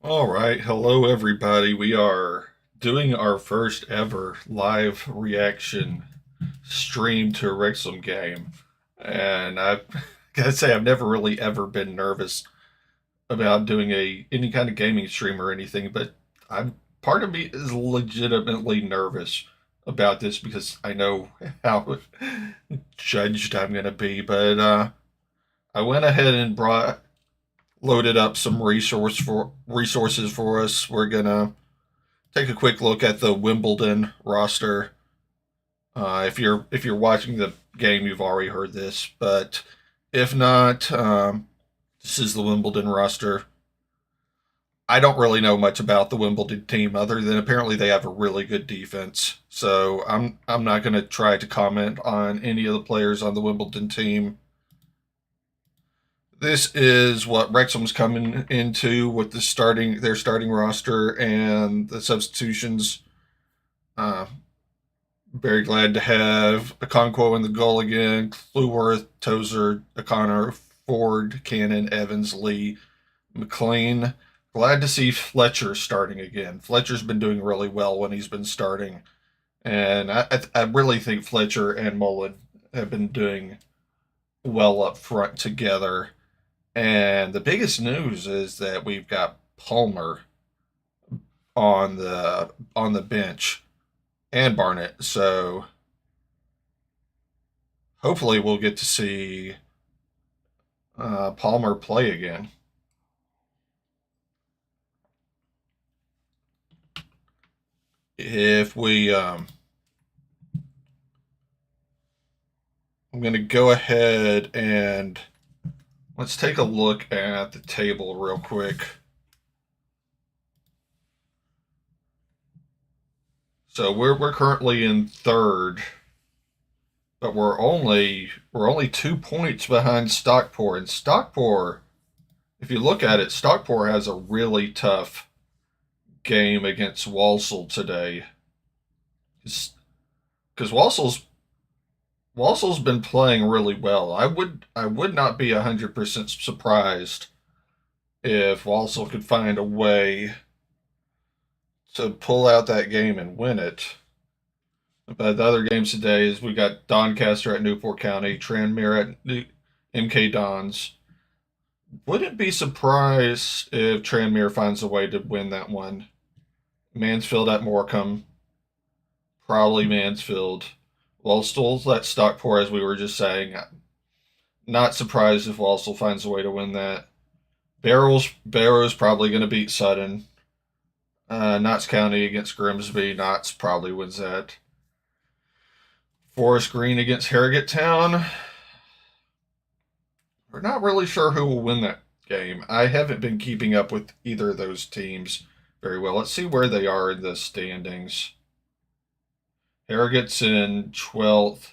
All right, hello everybody. We are doing our first ever live reaction stream to a Wrexham game, and I gotta say I've never really ever been nervous about doing a any kind of gaming stream or anything, but I'm part of me is legitimately nervous about this because I know how judged I'm gonna be. But I went ahead and brought loaded up some resources for us. We're gonna take a quick look at the Wimbledon roster. If you're watching the game, you've already heard this, but if not, this is the Wimbledon roster. I don't really know much about the Wimbledon team other than apparently they have a really good defense. So I'm not going to try to comment on any of the players on the Wimbledon team. This is what Wrexham's coming into with their starting roster and the substitutions. Uh, Very glad to have Okonkwo in the goal again. Clueworth, Tozer, O'Connor, Ford, Cannon, Evans, Lee, McLean. Glad to see Fletcher starting again. Fletcher's been doing really well when he's been starting, and I really think Fletcher and Mullen have been doing well up front together. And the biggest news is that we've got Palmer on the bench and Barnett. So hopefully we'll get to see Palmer play again. If we, I'm going to go ahead and let's take a look at the table real quick. So we're currently in third, but we're only 2 points behind Stockport. And Stockport, if you look at it, Stockport has a really tough game against Walsall today. Because Walsall's been playing really well. I would not be 100% surprised if Walsall could find a way to pull out that game and win it. But the other games today is we got Doncaster at Newport County, Tranmere at MK Dons. Wouldn't be surprised if Tranmere finds a way to win that one. Mansfield at Morecambe, probably Mansfield. Walsall's at Stockport, as we were just saying. Not surprised if Walsall finds a way to win that. Barrow's probably going to beat Sutton. Notts County against Grimsby. Notts probably wins that. Forest Green against Harrogate Town. We're not really sure who will win that game. I haven't been keeping up with either of those teams very well. Let's see where they are in the standings. Harrogate's in 12th.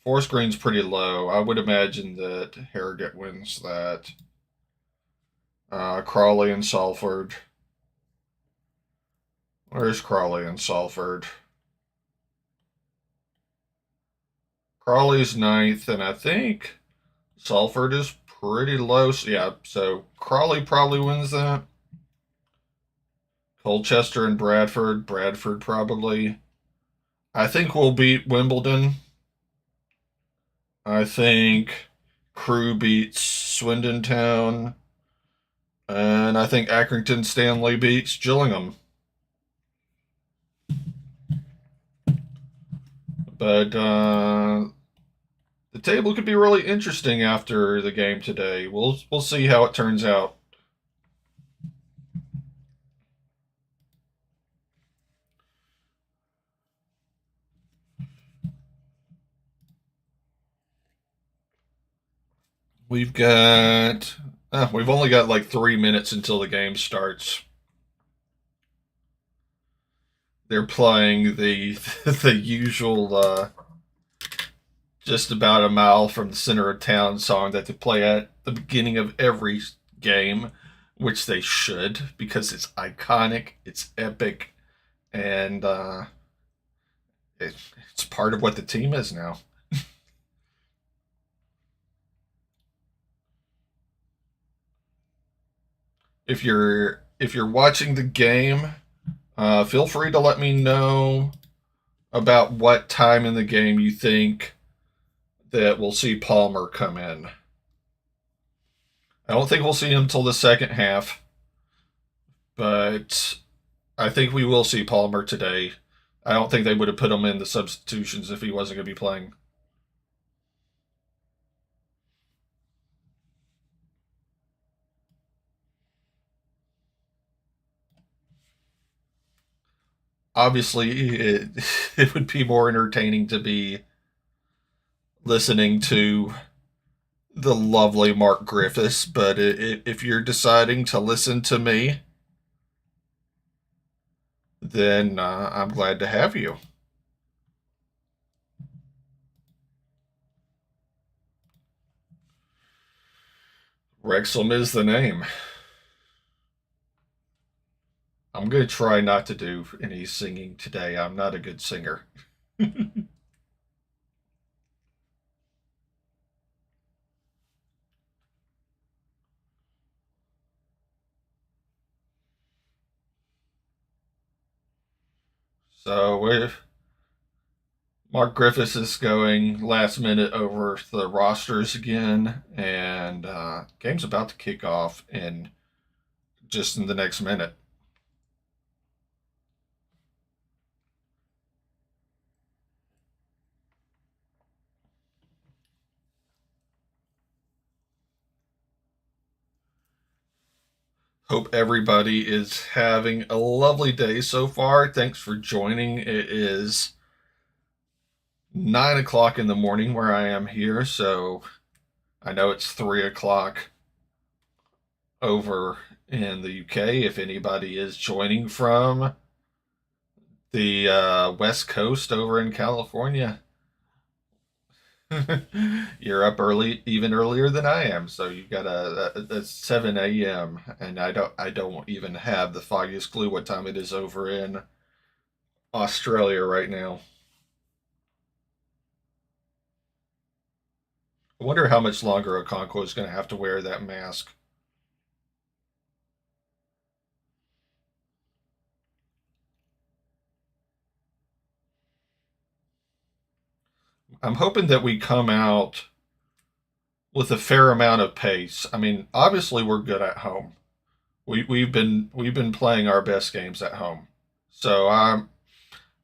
Forest Green's pretty low. I would imagine that Harrogate wins that. Crawley and Salford. Where's Crawley and Salford? Crawley's ninth, and I think Salford is pretty low. So yeah, so Crawley probably wins that. Colchester and Bradford. Bradford probably. I think we'll beat Wimbledon. I think Crewe beats Swindon Town. And I think Accrington Stanley beats Gillingham. But the table could be really interesting after the game today. We'll see how it turns out. We've only got like 3 minutes until the game starts. They're playing the the usual just about a mile from the center of town song that they play at the beginning of every game, which they should because it's iconic, it's epic, and it's part of what the team is now. If you're if you're watching the game, feel free to let me know about what time in the game you think that we'll see Palmer come in. I don't think we'll see him till the second half, but I think we will see Palmer today. I don't think they would have put him in the substitutions if he wasn't going to be playing. Obviously, it would be more entertaining to be listening to the lovely Mark Griffiths, but if you're deciding to listen to me, then I'm glad to have you. Wrexham is the name. I'm going to try not to do any singing today. I'm not a good singer. So if Mark Griffiths is going last minute over the rosters again, and game's about to kick off in just in the next minute. Hope everybody is having a lovely day so far. Thanks for joining. It is 9 o'clock in the morning where I am here, so I know it's 3 o'clock over in the UK. If anybody is joining from the West Coast over in California, you're up early, even earlier than I am. So you've got a 7 a.m. and I don't even have the foggiest clue what time it is over in Australia right now. I wonder how much longer Okonkwo is going to have to wear that mask. I'm hoping that we come out with a fair amount of pace. I mean, obviously we're good at home. We've been playing our best games at home. So I'm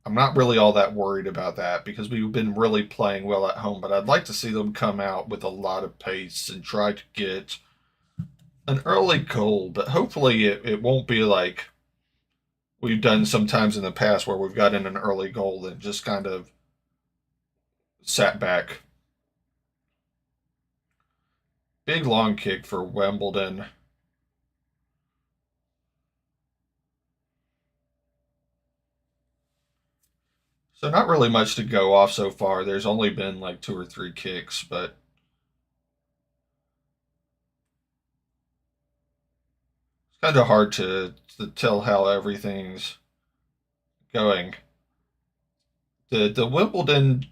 not really all that worried about that because we've been really playing well at home, but I'd like to see them come out with a lot of pace and try to get an early goal, but hopefully it won't be like we've done sometimes in the past where we've gotten an early goal and just kind of sat back. Big long kick for Wimbledon. So not really much to go off so far. There's only been like 2 or 3 kicks, but it's kind of hard to tell how everything's going. The Wimbledon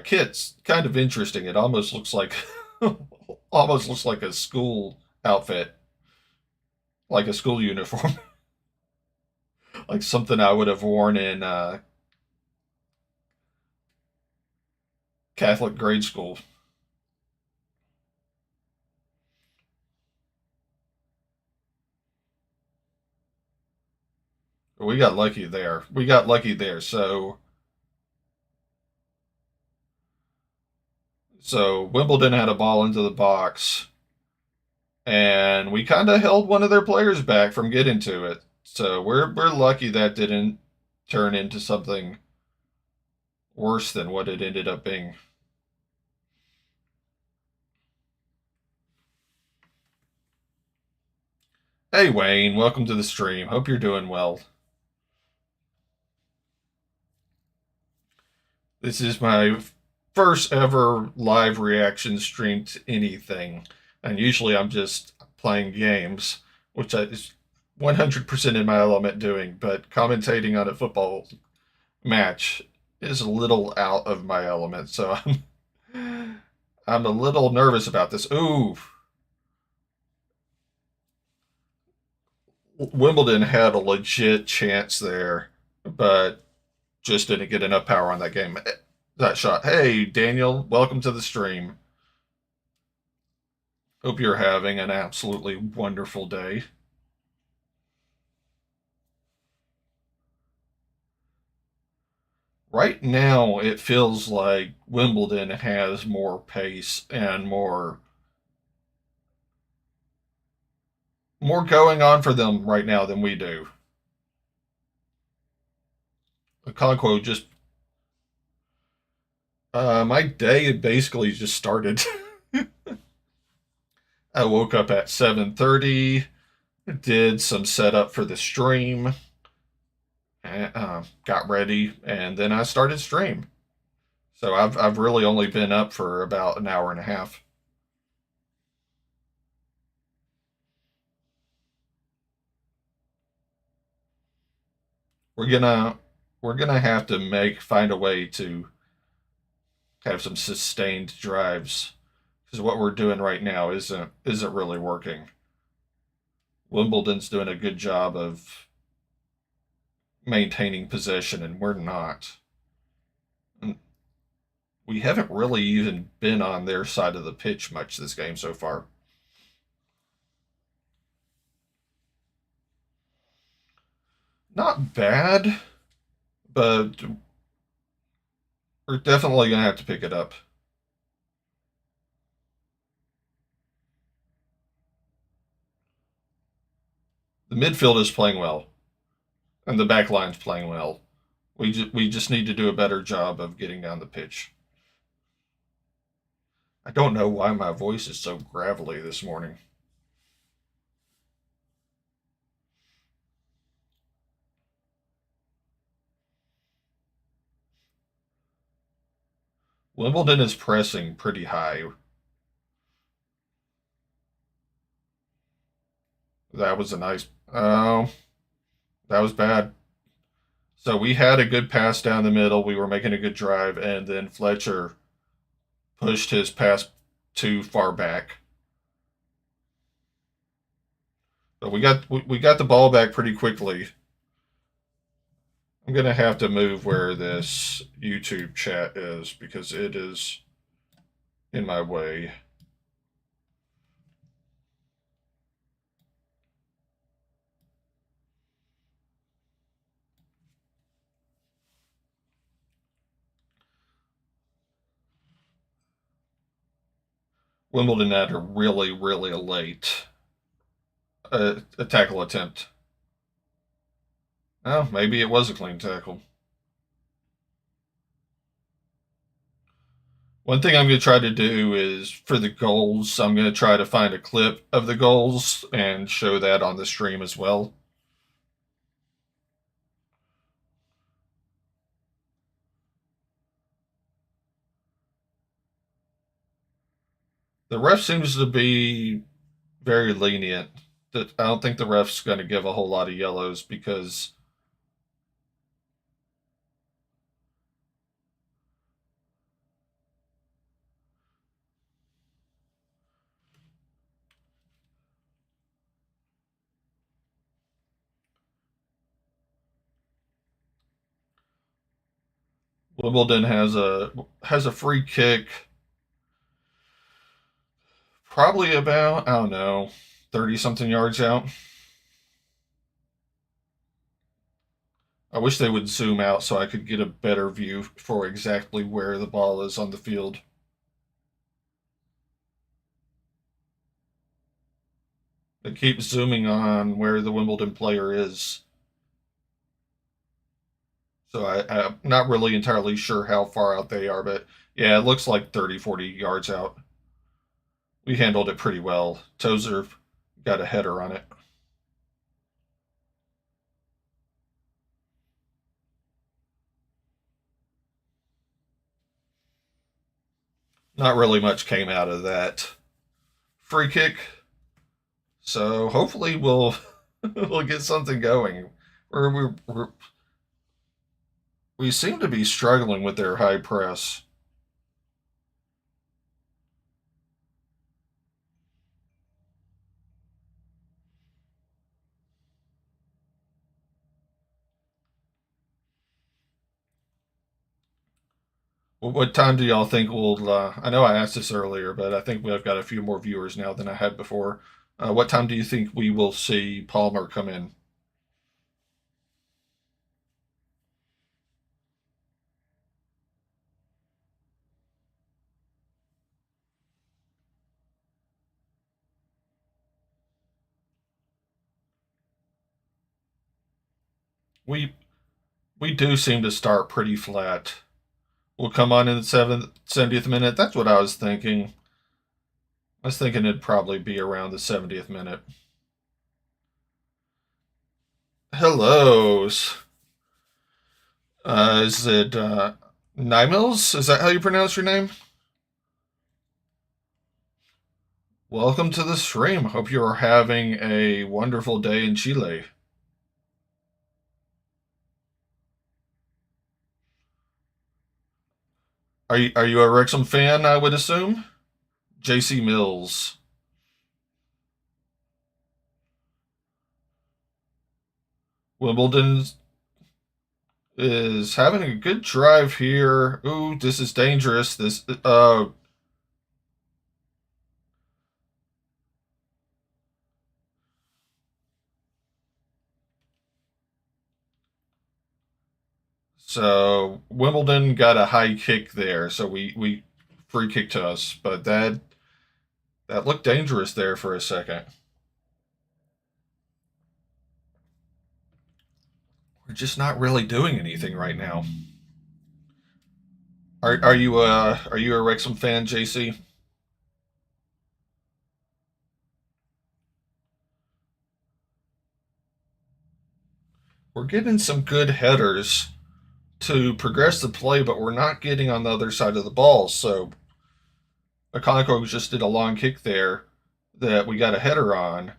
kit's kind of interesting. It almost looks like almost looks like a school outfit, like a school uniform, like something I would have worn in Catholic grade school. We got lucky there. We got lucky there. So Wimbledon had a ball into the box, and we kind of held one of their players back from getting to it. So we're lucky that didn't turn into something worse than what it ended up being. Hey Wayne, welcome to the stream. Hope you're doing well. This is my first ever live reaction stream to anything, and usually I'm just playing games, which is 100% in my element doing, but commentating on a football match is a little out of my element, so I'm a little nervous about this. Ooh, Wimbledon had a legit chance there, but just didn't get enough power on that game. That shot. Hey, Daniel, welcome to the stream. Hope you're having an absolutely wonderful day. Right now, it feels like Wimbledon has more pace and more going on for them right now than we do. Conquo just my day had basically just started. I woke up at 7:30, did some setup for the stream, got ready, and then I started stream. So I've really only been up for about an hour and a half. We're gonna we're gonna have to find a way to have some sustained drives because what we're doing right now isn't really working. Wimbledon's doing a good job of maintaining possession, and we're not. We haven't really even been on their side of the pitch much this game so far. Not bad, but we're definitely going to have to pick it up. The midfield is playing well, and the back line's playing well. We just need to do a better job of getting down the pitch. I don't know why my voice is so gravelly this morning. Wimbledon is pressing pretty high. That was a nice. Oh, that was bad. So we had a good pass down the middle. We were making a good drive, and then Fletcher pushed his pass too far back. But we got the ball back pretty quickly. I'm gonna have to move where this YouTube chat is because it is in my way. Wimbledon had a really late a tackle attempt. Oh, maybe it was a clean tackle. One thing I'm going to try to do is for the goals, I'm going to try to find a clip of the goals and show that on the stream as well. The ref seems to be very lenient. I don't think the ref's going to give a whole lot of yellows because Wimbledon has a free kick, probably about I don't know 30 something yards out. I wish they would zoom out so I could get a better view for exactly where the ball is on the field. It keeps zooming on where the Wimbledon player is. So I'm not really entirely sure how far out they are, but yeah, it looks like 30, 40 yards out. We handled it pretty well. Tozer got a header on it. Not really much came out of that free kick. So hopefully we'll we'll get something going. We seem to be struggling with their high press. What time do y'all think we'll? I know I asked this earlier, but I think we've got a few more viewers now than I had before. What time do you think we will see Palmer come in? We we do seem to start pretty flat. We'll come on in the 70th minute. That's what I was thinking. I was thinking it'd probably be around the 70th minute. Hellos. Is it Nymils? Is that how you pronounce your name? Welcome to the stream. Hope you are having a wonderful day in Chile. Are you a Wrexham fan? I would assume. J.C. Mills. Wimbledon is having a good drive here. Ooh, this is dangerous. This So Wimbledon got a high kick there, so we free kick to us, but that looked dangerous there for a second. We're just not really doing anything right now. Are you a Wrexham fan, JC? We're getting some good headers to progress the play, but we're not getting on the other side of the ball. So Okonkwo just did a long kick there that we got a header on,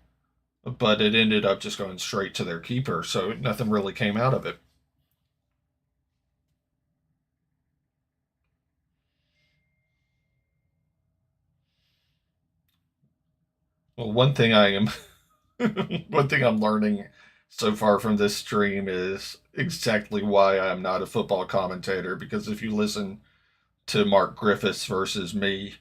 but it ended up just going straight to their keeper. So nothing really came out of it. Well, one thing I'm learning so far from this stream is exactly why I'm not a football commentator. Because if you listen to Mark Griffiths versus me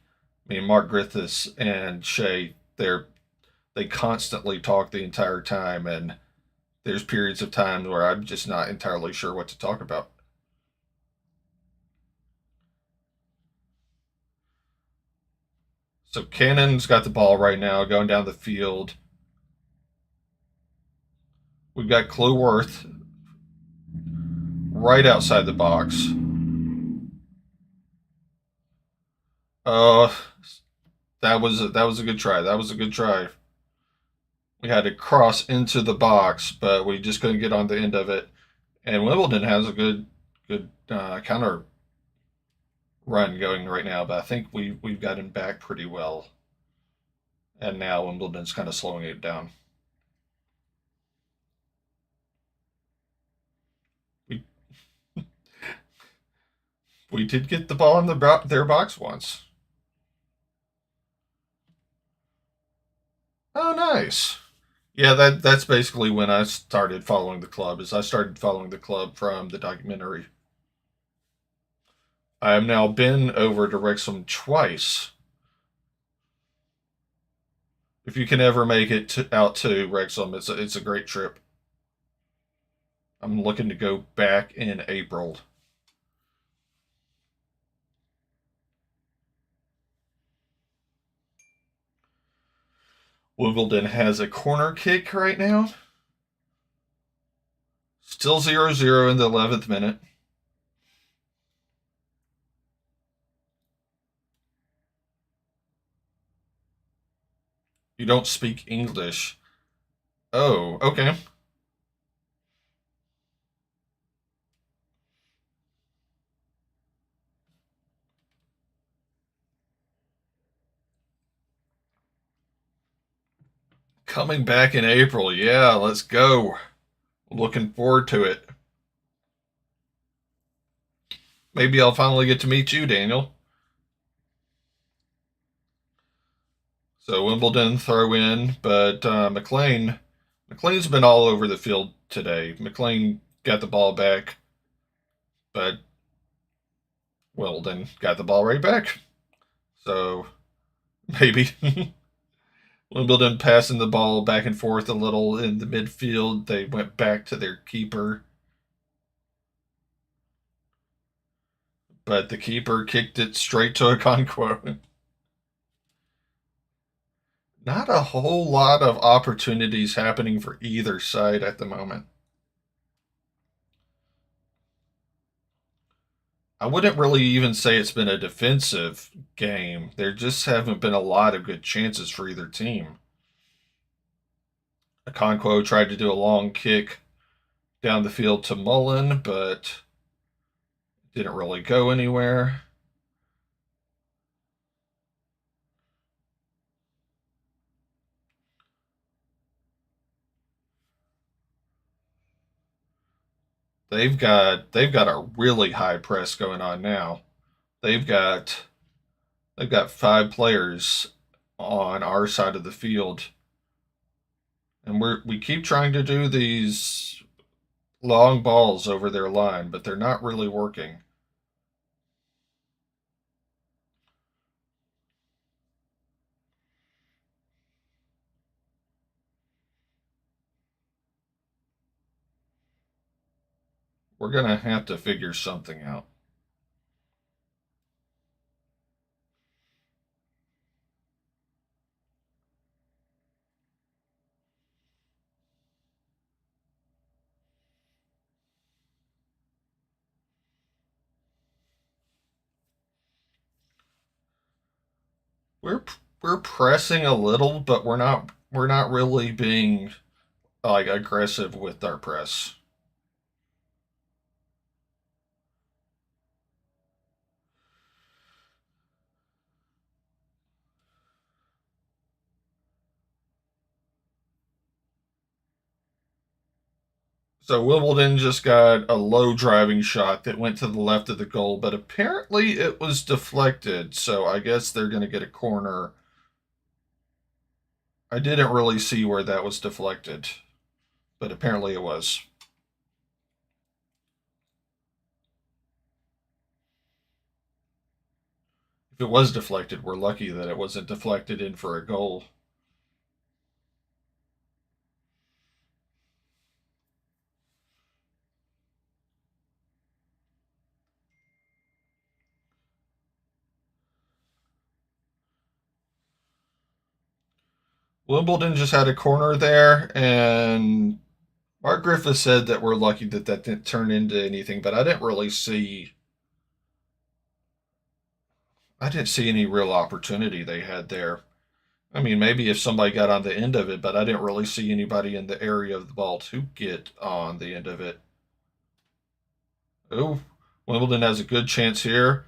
and Mark Griffiths and Shay, they constantly talk the entire time, and there's periods of time where I'm just not entirely sure what to talk about. So Cannon's got the ball right now, going down the field. We've got Clueworth right outside the box. Uh, that was a good try. That was a good try. We had to cross into the box, but we just couldn't get on the end of it. And Wimbledon has a good counter run going right now, but I think we've gotten back pretty well. And now Wimbledon's kind of slowing it down. We we did get the ball in their box once. Oh, nice. Yeah, that's basically when I started following the club. Is I started following the club from the documentary. I have now been over to Wrexham twice. If you can ever make it out to Wrexham, it's a great trip. I'm looking to go back in April. Wimbledon has a corner kick right now. Still 0-0 in the 11th minute. You don't speak English. Oh, okay. Coming back in April. Yeah, let's go. Looking forward to it. Maybe I'll finally get to meet you, Daniel. So Wimbledon throw in, but McLean's been all over the field today. McLean got the ball back, but Wimbledon got the ball right back. So maybe Wimbledon passing the ball back and forth a little in the midfield. They went back to their keeper, but the keeper kicked it straight to Okonkwo. Not a whole lot of opportunities happening for either side at the moment. I wouldn't really even say it's been a defensive game. There just haven't been a lot of good chances for either team. Okonkwo tried to do a long kick down the field to Mullen, but didn't really go anywhere. They've got a really high press going on now. They've got they've got 5 players on our side of the field, and we keep trying to do these long balls over their line, but they're not really working. We're gonna have to figure something out. We're we're pressing a little, but we're not really being like aggressive with our press. So Wimbledon just got a low driving shot that went to the left of the goal, but apparently it was deflected. So I guess they're going to get a corner. I didn't really see where that was deflected, but apparently it was. If it was deflected, we're lucky that it wasn't deflected in for a goal. Wimbledon just had a corner there, and Mark Griffith said that we're lucky that that didn't turn into anything, but I didn't see any real opportunity they had there. I mean, maybe if somebody got on the end of it, but I didn't really see anybody in the area of the ball to get on the end of it. Oh, Wimbledon has a good chance here,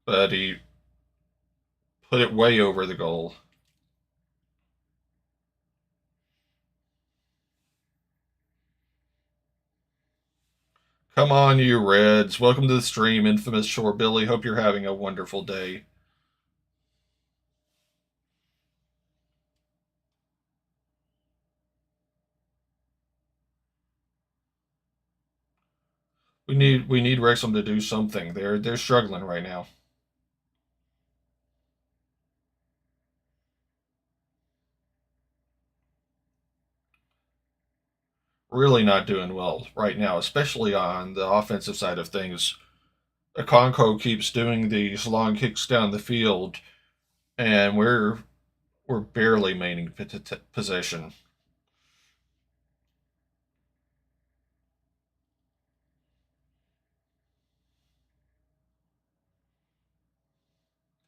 but he put it way over the goal. Come on, you Reds. Welcome to the stream, infamous Shore Billy. Hope you're having a wonderful day. We need Wrexham to do something. They're struggling right now. Really not doing well right now, especially on the offensive side of things. Okonkwo keeps doing these long kicks down the field, and we're barely maintaining possession.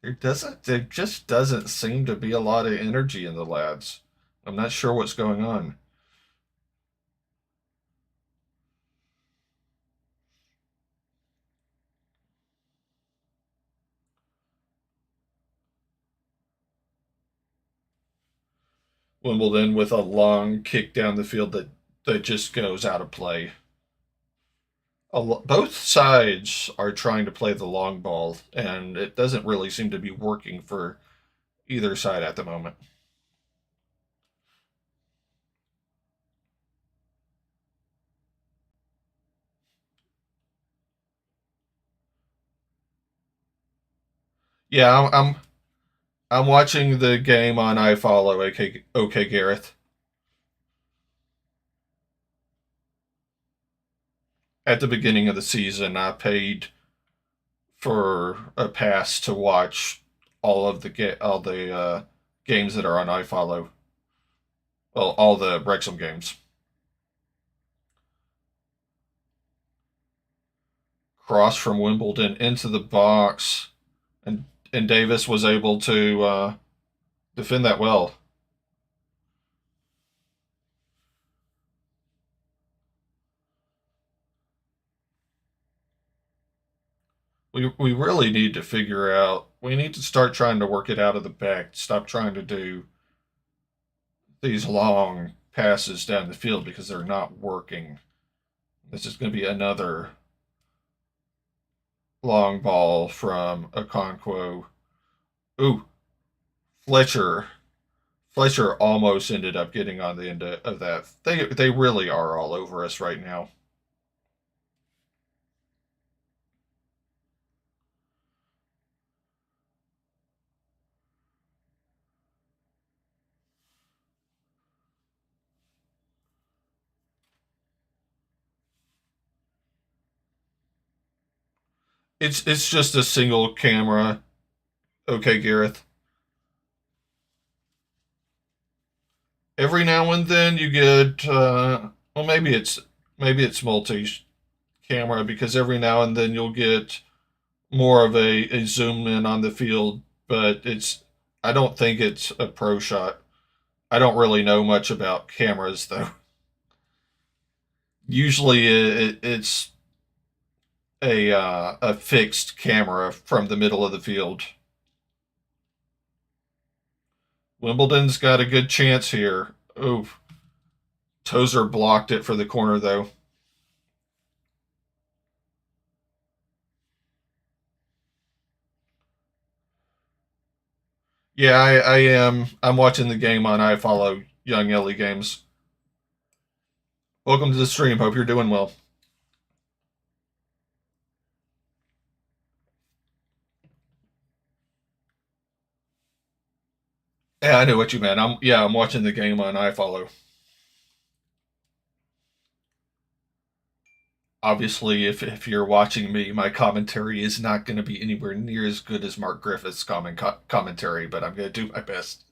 There just doesn't seem to be a lot of energy in the lads. I'm not sure what's going on. Wimbledon with a long kick down the field that just goes out of play. Both sides are trying to play the long ball, and it doesn't really seem to be working for either side at the moment. Yeah, I'm watching the game on iFollow. Okay, Gareth. At the beginning of the season, I paid for a pass to watch all the games that are on iFollow. Well, all the Wrexham games. Cross from Wimbledon into the box, and Davis was able to defend that well. We really need to figure out. We need to start trying to work it out of the back. Stop trying to do these long passes down the field because they're not working. This is going to be another long ball from Okonkwo. Ooh, Fletcher. Fletcher almost ended up getting on the end of that. They really are all over us right now. It's just a single camera. Okay, Gareth. Every now and then you get well, maybe it's multi camera because every now and then you'll get more of a zoom in on the field, but it's I don't think it's a pro shot. I don't really know much about cameras though. Usually it's a fixed camera from the middle of the field. Wimbledon's got a good chance here. Oh, Tozer blocked it for the corner though. Yeah, I am. I'm watching the game on iFollow Young Ellie Games. Welcome to the stream. Hope you're doing well. Yeah, I know what you meant. I'm watching the game on iFollow. Obviously, if you're watching me, my commentary is not going to be anywhere near as good as Mark Griffith's commentary, but I'm going to do my best.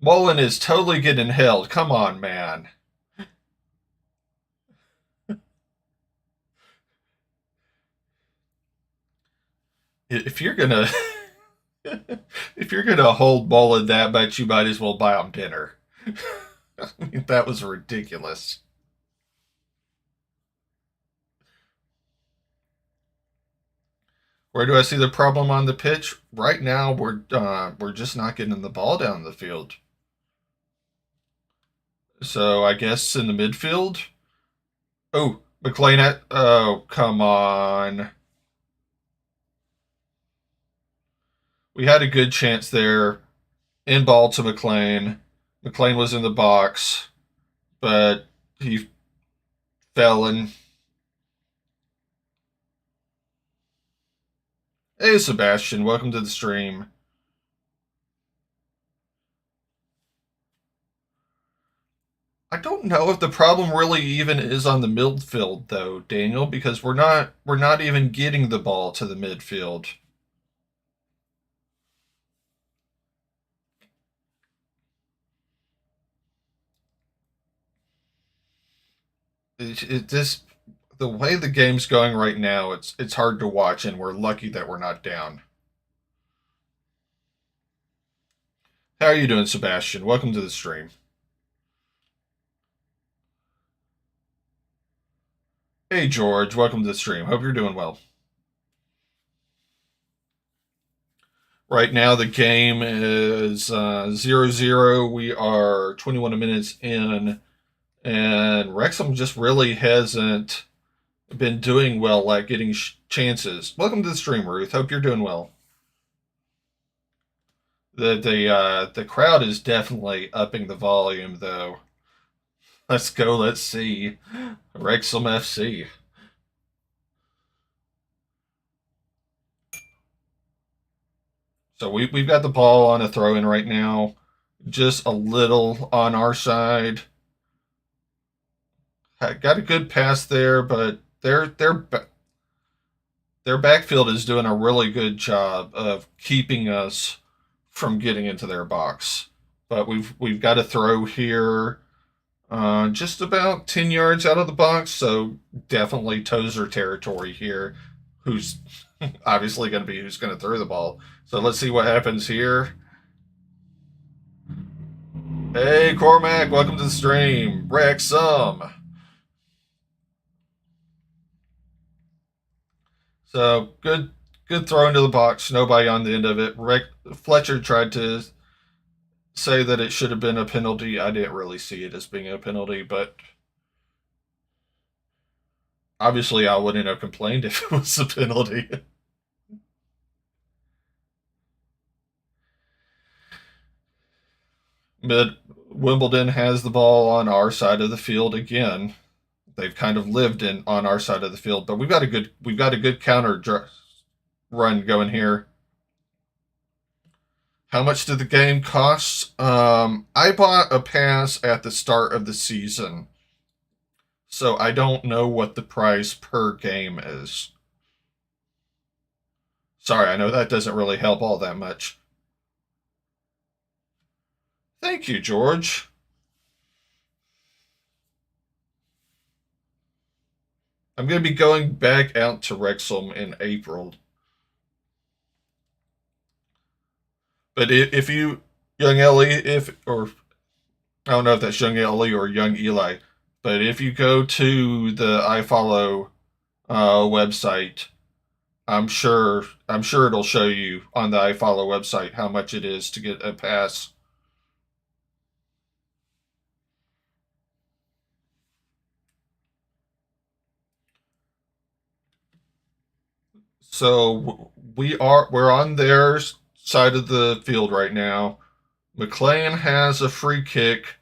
Mullen is totally getting held. Come on, man. If you're gonna if you're gonna hold Mullen that much, you might as well buy him dinner. I mean, that was ridiculous. Where do I see the problem on the pitch? Right now, we're just not getting the ball down the field. So I guess in the midfield. Oh, McLean at. Oh, come on. We had a good chance there. In ball to McLean. McLean was in the box, but he fell in. Hey, Sebastian, welcome to the stream. I don't know if the problem really even is on the midfield though, Daniel, because we're not even getting the ball to the midfield. This the way the game's going right now, it's hard to watch, and we're lucky that we're not down. How are you doing, Sebastian? Welcome to the stream. Hey, George. Welcome to the stream. Hope you're doing well. Right now, the game is 0-0. We are 21 minutes in, and Wrexham just really hasn't been doing well at getting chances. Welcome to the stream, Ruth. Hope you're doing well. The crowd is definitely upping the volume, though. Let's go. Let's see. Wrexham FC. So we've got the ball on a throw in right now, just a little on our side. Got a good pass there, but their backfield is doing a really good job of keeping us from getting into their box. But we've got a throw here, just about 10 yards out of the box, so definitely Tozer territory here. Who's obviously going to be who's going to throw the ball. So let's see what happens here. Hey, Cormac, welcome to the stream. Wrexham. So good throw into the box. Nobody on the end of it. Fletcher tried to say that it should have been a penalty. I didn't really see it as being a penalty, but obviously I wouldn't have complained if it was a penalty. Mid Wimbledon has the ball on our side of the field again. They've kind of lived in on our side of the field, but we've got a good counter run going here. How much did the game cost? I bought a pass at the start of the season, so I don't know what the price per game is. Sorry, I know that doesn't really help all that much. Thank you, George. I'm going to be going back out to Wrexham in April. But if you, young Ellie, or I don't know if that's young Ellie or young Eli, but if you go to the iFollow website, I'm sure it'll show you on the iFollow website how much it is to get a pass. So we're on their side of the field right now. McLean has a free kick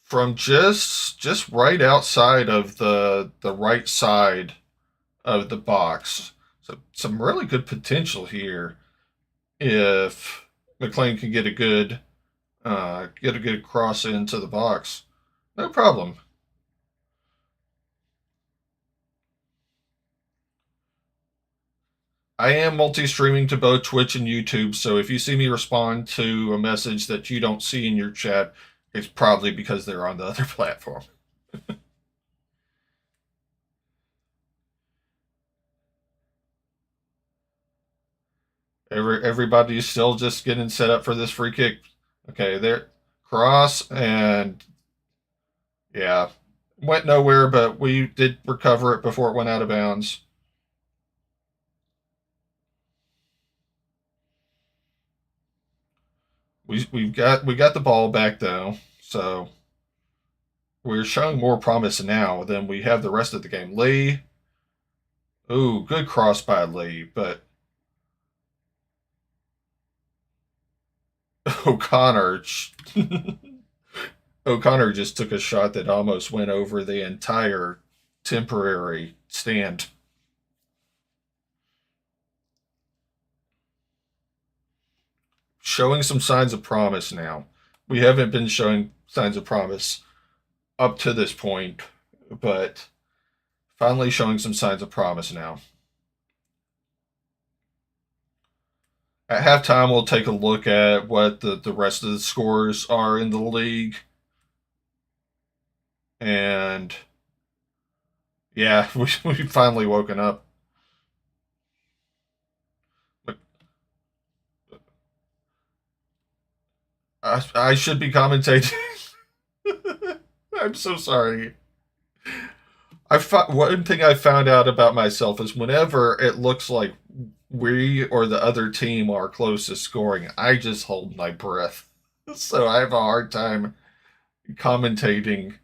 from just right outside of the right side of the box. So some really good potential here if McLean can get a good cross into the box. No problem. I am multi-streaming to both Twitch and YouTube, so if you see me respond to a message that you don't see in your chat, it's probably because they're on the other platform. Everybody's still just getting set up for this free kick. Okay, there, cross, and yeah, went nowhere, but we did recover it before it went out of bounds. We got the ball back though, so we're showing more promise now than we have the rest of the game. Lee, ooh, good cross by Lee, but O'Connor O'Connor just took a shot that almost went over the entire temporary stand. Showing some signs of promise now. We haven't been showing signs of promise up to this point, but finally showing some signs of promise now. At halftime, we'll take a look at what the rest of the scores are in the league. And yeah, we've finally woken up. I should be commentating. I'm so sorry. One thing I found out about myself is whenever it looks like we or the other team are close to scoring, I just hold my breath. So I have a hard time commentating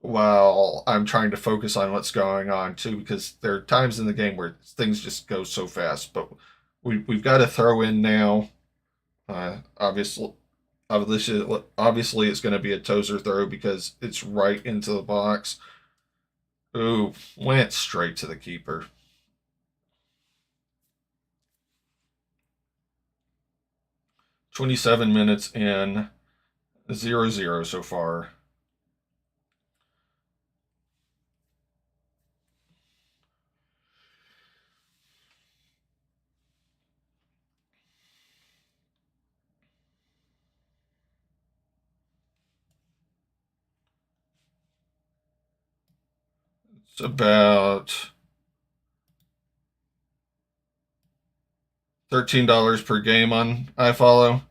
while I'm trying to focus on what's going on too, because there are times in the game where things just go so fast. But we've got to throw in now. Obviously, it's going to be a Tozer throw because it's right into the box. Ooh, went straight to the keeper. 27 minutes in, 0-0 so far. It's about $13 per game on iFollow.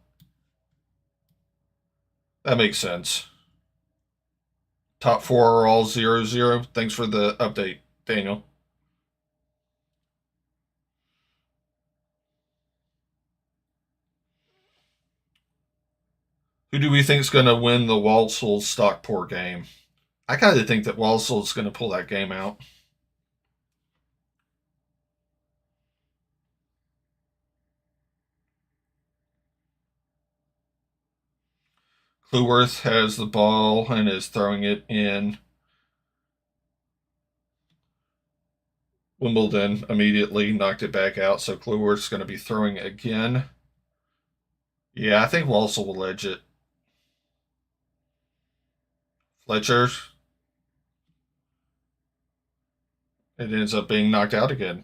That makes sense. Top four are all 0-0. Thanks for the update, Daniel. Who do we think is going to win the Walsall Stockport game? I kind of think that Walsall's going to pull that game out. Cleworth has the ball and is throwing it in. Wimbledon immediately knocked it back out, so Cleworth's going to be throwing it again. Yeah, I think Walsall will edge it. Fletcher. It ends up being knocked out again.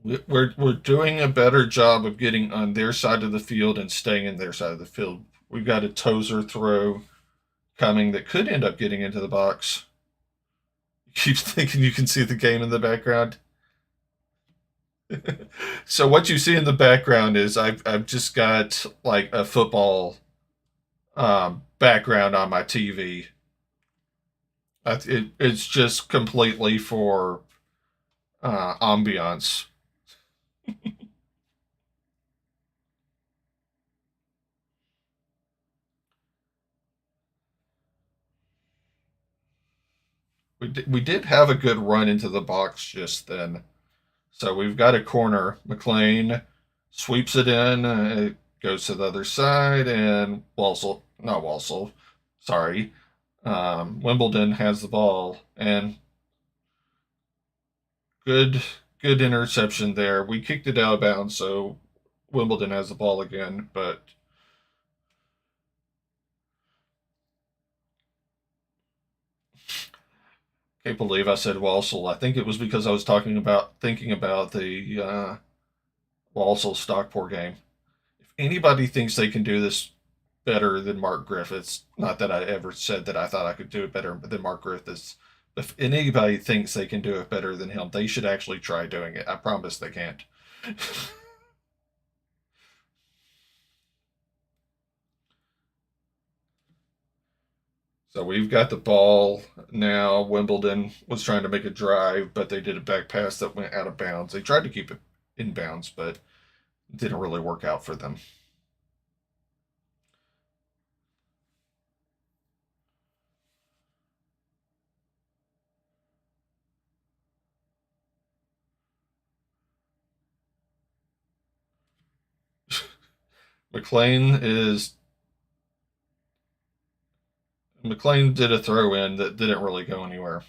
We're doing a better job of getting on their side of the field and staying in their side of the field. We've got a Tozer throw coming that could end up getting into the box. You keep thinking you can see the game in the background. So what you see in the background is I've just got like a football background on my TV. It's just completely for ambiance. We did have a good run into the box just then. So we've got a corner. McLean sweeps it in. It goes to the other side, and not Walsall, sorry. Wimbledon has the ball, and good interception there. We kicked it out of bounds, so Wimbledon has the ball again, but can't believe I said Walsall. I think it was because I was thinking about the Walsall Stockport game. If anybody thinks they can do this better than Mark Griffiths, not that I ever said that I thought I could do it better than Mark Griffiths. If anybody thinks they can do it better than him, they should actually try doing it. I promise they can't. So we've got the ball now. Wimbledon was trying to make a drive, but they did a back pass that went out of bounds. They tried to keep it in bounds, but it didn't really work out for them. McLean did a throw in that didn't really go anywhere.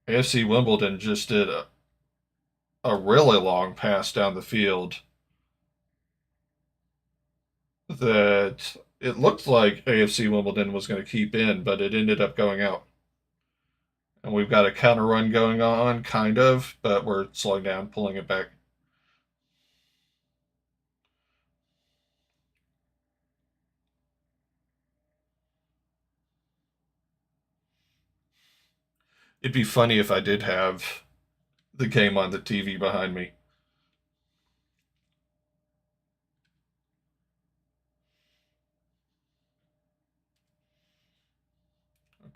AFC Wimbledon just did a really long pass down the field that it looked like AFC Wimbledon was going to keep in, but it ended up going out. And we've got a counter run going on, kind of, but we're slowing down, pulling it back. It'd be funny if I did have the game on the TV behind me.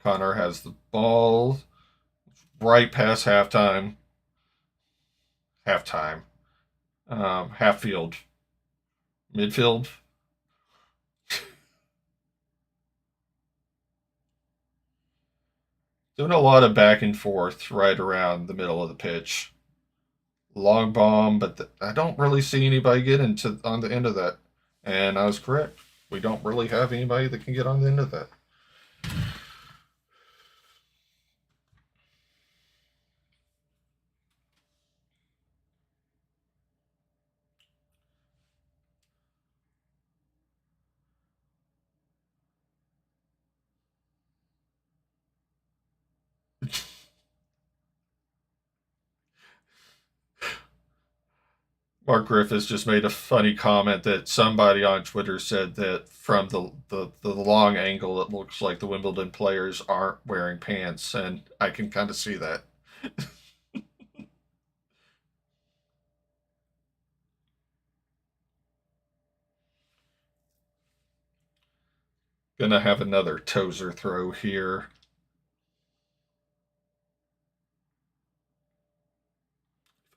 Connor has the ball right past halftime. Half field. Midfield. Doing a lot of back and forth right around the middle of the pitch. Long bomb, but I don't really see anybody get into on the end of that. And I was correct. We don't really have anybody that can get on the end of that. Mark Griffiths just made a funny comment that somebody on Twitter said that from the long angle, it looks like the Wimbledon players aren't wearing pants, and I can kind of see that. Gonna have another Tozer throw here.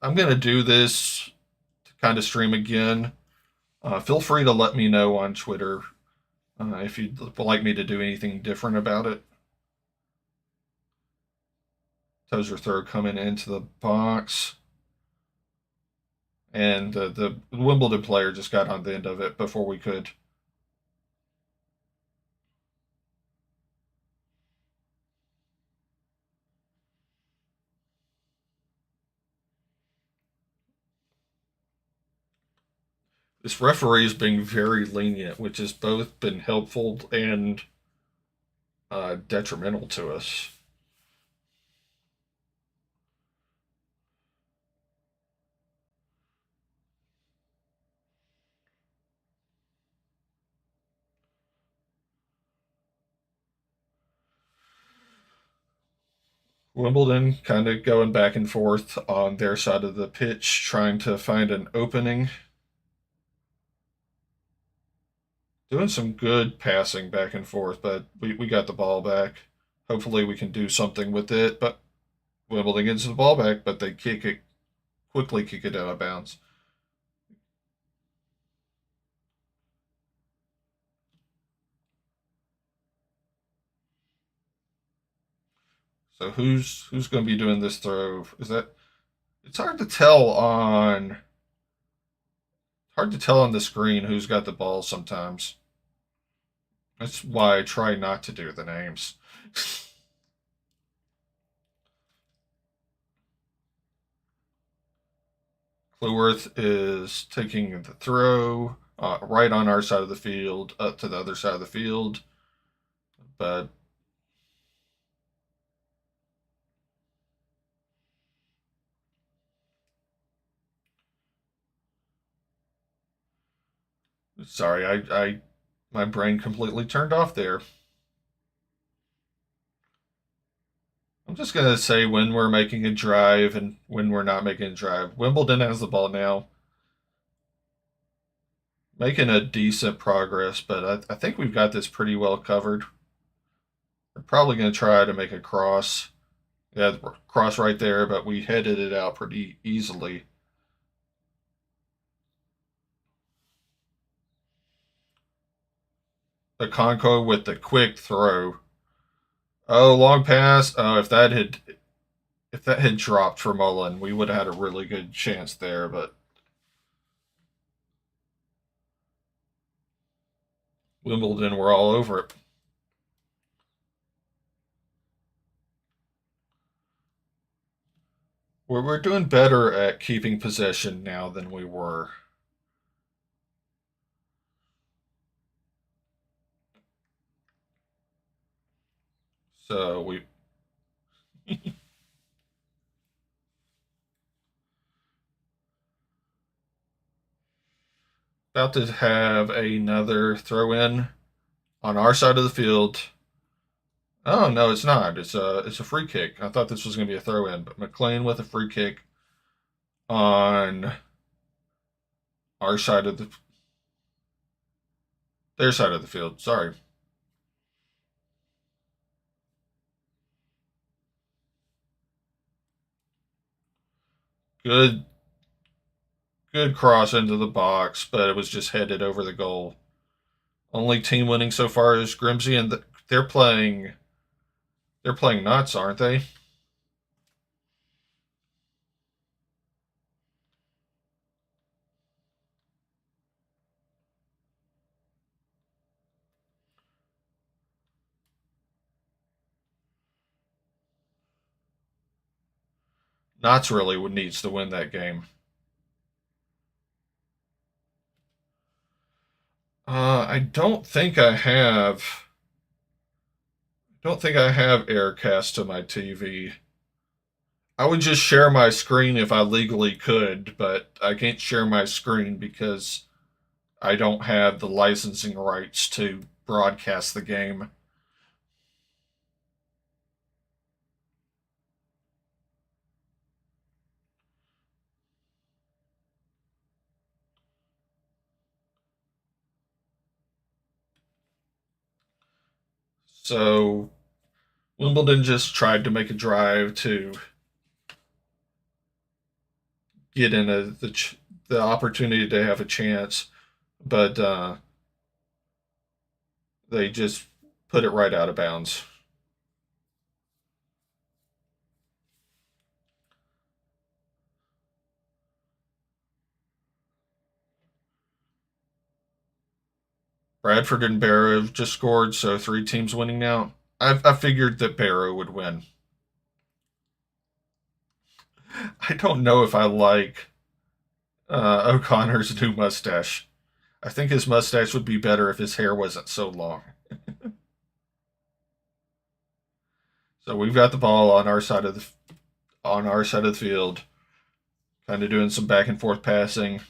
I'm gonna do this to kind of stream again. Feel free to let me know on Twitter if you'd like me to do anything different about it. Tozer throw coming into the box. And the Wimbledon player just got on the end of it before we could. This referee is being very lenient, which has both been helpful and detrimental to us. Wimbledon kind of going back and forth on their side of the pitch, trying to find an opening. Doing some good passing back and forth, but we got the ball back. Hopefully, we can do something with it. But Wimbledon gets the ball back, but they quickly kick it out of bounds. So who's going to be doing this throw? Is that it's hard to tell on the screen who's got the ball sometimes. That's why I try not to do the names. Clueworth is taking the throw right on our side of the field, up to the other side of the field, but sorry, I my brain completely turned off there. I'm just gonna say when we're making a drive and when we're not making a drive. Wimbledon has the ball now, making a decent progress, but I think we've got this pretty well covered. We're probably gonna try to make a cross. Yeah, cross right there, but we headed it out pretty easily. The Conco with the quick throw. Oh, long pass. Oh, if that had dropped for Mullen, we would have had a really good chance there, but Wimbledon were all over it. We're doing better at keeping possession now than we were. So we about to have another throw in on our side of the field. Oh no, it's not. It's a free kick. I thought this was going to be a throw in, but McLean with a free kick on our side of their side of the field. Sorry. Good good cross into the box, but it was just headed over the goal. Only team winning so far is Grimsby, and they're playing nuts, aren't they? Knott's really needs to win that game. I don't think I have. Don't think I have Aircast to my TV. I would just share my screen if I legally could, but I can't share my screen because I don't have the licensing rights to broadcast the game. So Wimbledon just tried to make a drive to get in the opportunity to have a chance, but they just put it right out of bounds. Bradford and Barrow just scored, so three teams winning now. I figured that Barrow would win. I don't know if I like O'Connor's new mustache. I think his mustache would be better if his hair wasn't so long. So we've got the ball on our side of the field, kind of doing some back and forth passing.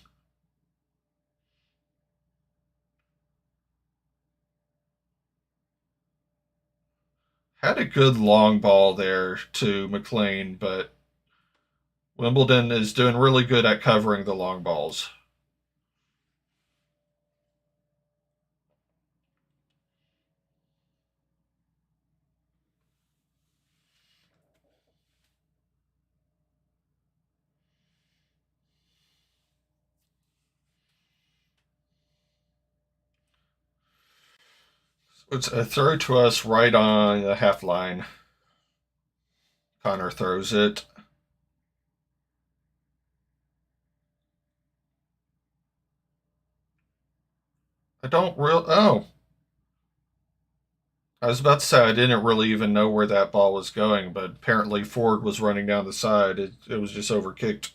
Had a good long ball there to McLean, but Wimbledon is doing really good at covering the long balls. It's a throw to us right on the half line. Connor throws it. I don't real. Oh, I was about to say I didn't really even know where that ball was going, but apparently Ford was running down the side. It was just overkicked.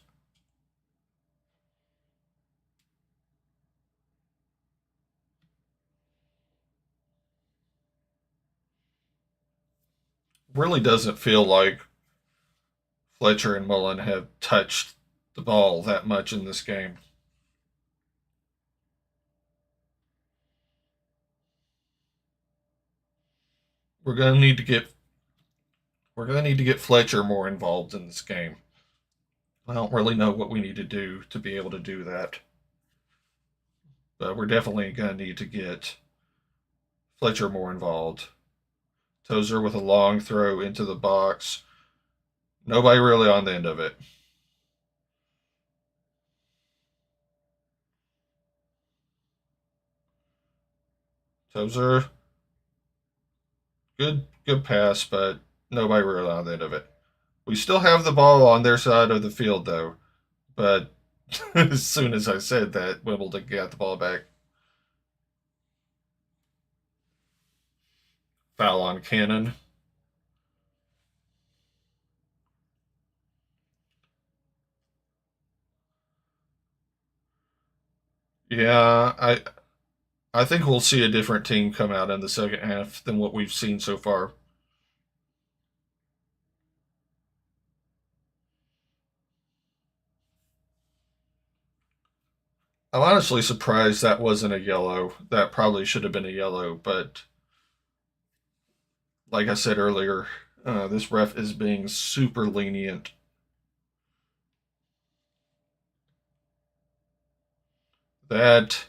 Really doesn't feel like Fletcher and Mullen have touched the ball that much in this game. We're gonna need to get we're gonna need to get Fletcher more involved in this game. I don't really know what we need to do to be able to do that, but we're definitely gonna need to get Fletcher more involved. Tozer with a long throw into the box. Nobody really on the end of it. Tozer, good pass, but nobody really on the end of it. We still have the ball on their side of the field though, but as soon as I said that, Wimbledon got the ball back. Foul on Cannon. Yeah, I think we'll see a different team come out in the second half than what we've seen so far. I'm honestly surprised that wasn't a yellow. That probably should have been a yellow, but like I said earlier, this ref is being super lenient. That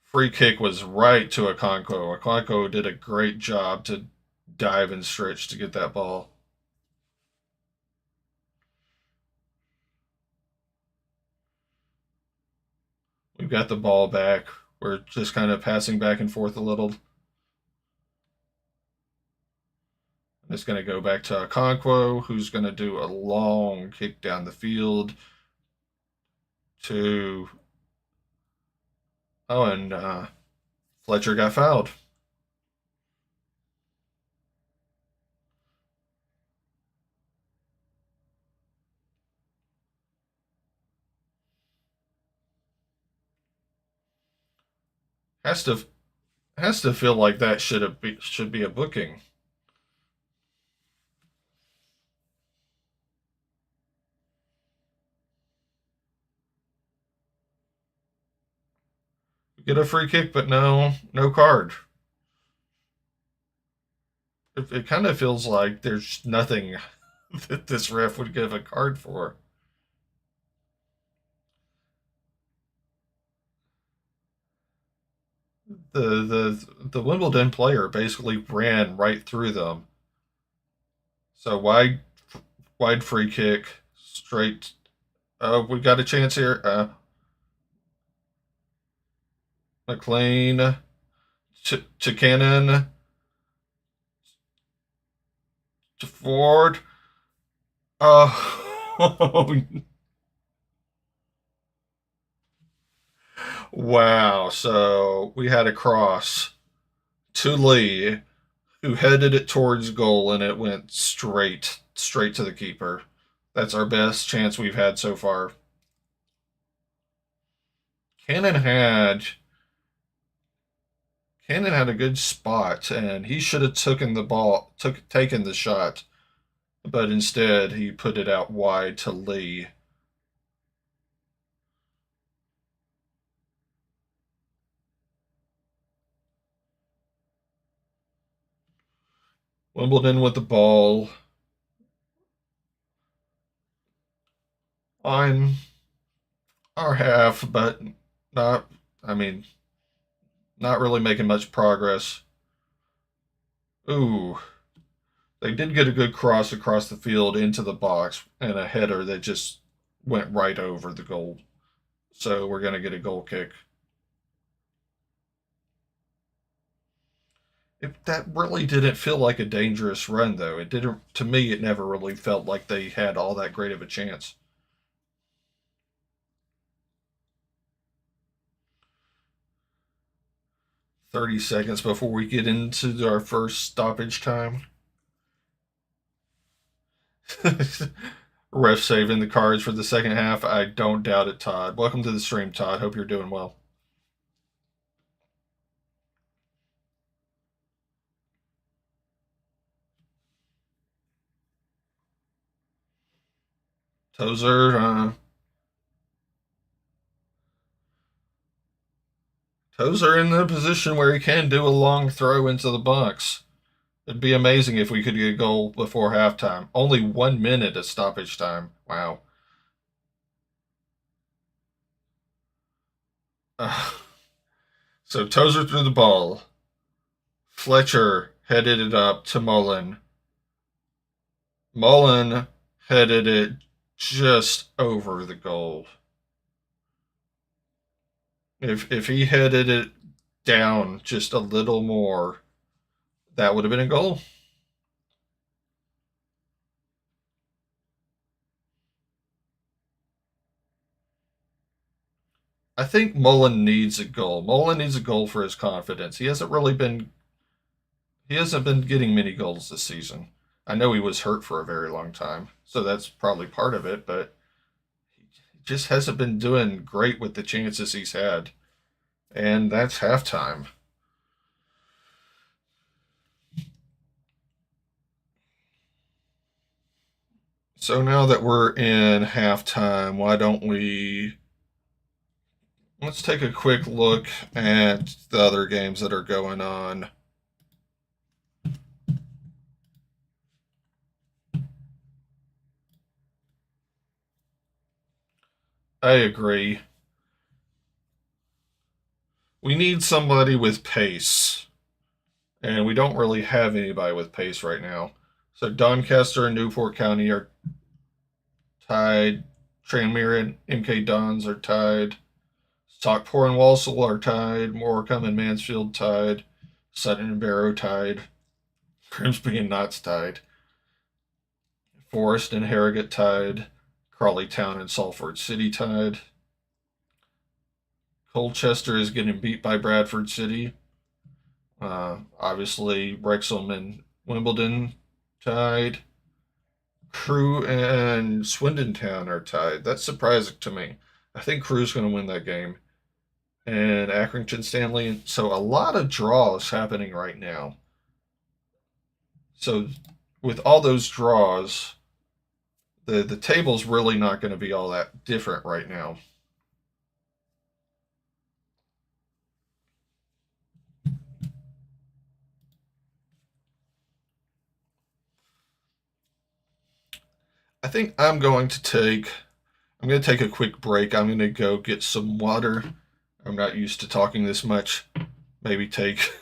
free kick was right to Okonkwo. Okonkwo did a great job to dive and stretch to get that ball. We've got the ball back. We're just kind of passing back and forth a little. It's going to go back to Okonkwo, who's going to do a long kick down the field to. Oh, and Fletcher got fouled. Has to feel like that should be a booking. Get a free kick, but no card. It kind of feels like there's nothing that this ref would give a card for. The Wimbledon player basically ran right through them. So wide free kick straight. Oh, we got a chance here. McLean to Cannon to Ford. Oh, wow. So we had a cross to Lee, who headed it towards goal, and it went straight to the keeper. That's our best chance we've had so far. Cannon had Cannon had a good spot, and he should have taken the shot, but instead he put it out wide to Lee. Wimbledon with the ball on our half, but not. I mean, not really making much progress. Ooh, they did get a good cross across the field into the box and a header that just went right over the goal. So we're going to get a goal kick. That really didn't feel like a dangerous run, though. It didn't. To me, it never really felt like they had all that great of a chance. 30 seconds before we get into our first stoppage time. Ref saving the cards for the second half. I don't doubt it, Todd. Welcome to the stream, Todd. Hope you're doing well. Tozer in the position where he can do a long throw into the box. It'd be amazing if we could get a goal before halftime. Only 1 minute of stoppage time. Wow. So Tozer threw the ball. Fletcher headed it up to Mullen. Mullen headed it just over the goal. If he headed it down just a little more, that would have been a goal. I think Mullen needs a goal. Mullen needs a goal for his confidence. He hasn't been getting many goals this season. I know he was hurt for a very long time, so that's probably part of it, but he just hasn't been doing great with the chances he's had. And that's halftime. So now that we're in halftime, why don't we let's take a quick look at the other games that are going on. I agree. We need somebody with pace, and we don't really have anybody with pace right now. So Doncaster and Newport County are tied. Tranmere and MK Dons are tied. Stockport and Walsall are tied. Morecambe and Mansfield tied. Sutton and Barrow tied. Grimsby and Notts tied. Forest and Harrogate tied. Crawley Town and Salford City tied. Colchester is getting beat by Bradford City. Obviously, Wrexham and Wimbledon tied. Crewe and Swindon Town are tied. That's surprising to me. I think Crewe's going to win that game. And Accrington Stanley. So a lot of draws happening right now. So with all those draws, the table's really not going to be all that different right now. I think I'm going to take a quick break. I'm going to go get some water. I'm not used to talking this much. Maybe take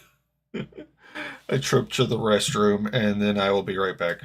a trip to the restroom, and then I will be right back.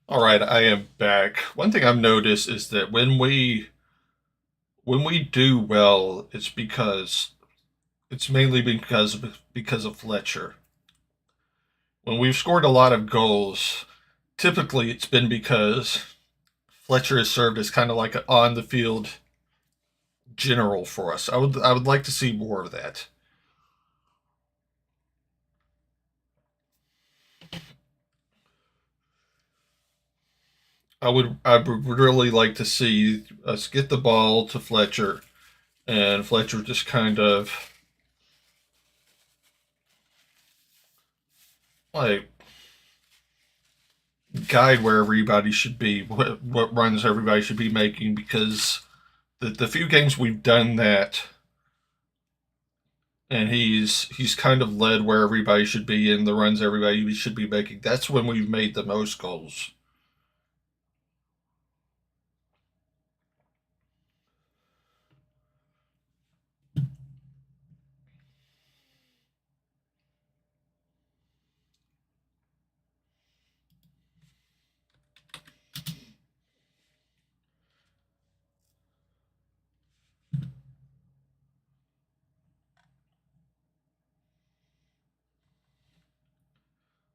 All right, I am back. One thing I've noticed is that when we do well, it's mainly because of Fletcher. When we've scored a lot of goals, typically it's been because Fletcher has served as kind of like an on the field general for us. I would like to see more of that. I would really like to see us get the ball to Fletcher and Fletcher just kind of like guide where everybody should be, what runs everybody should be making, because the few games we've done that, and he's kind of led where everybody should be in the runs everybody should be making. That's when we've made the most goals.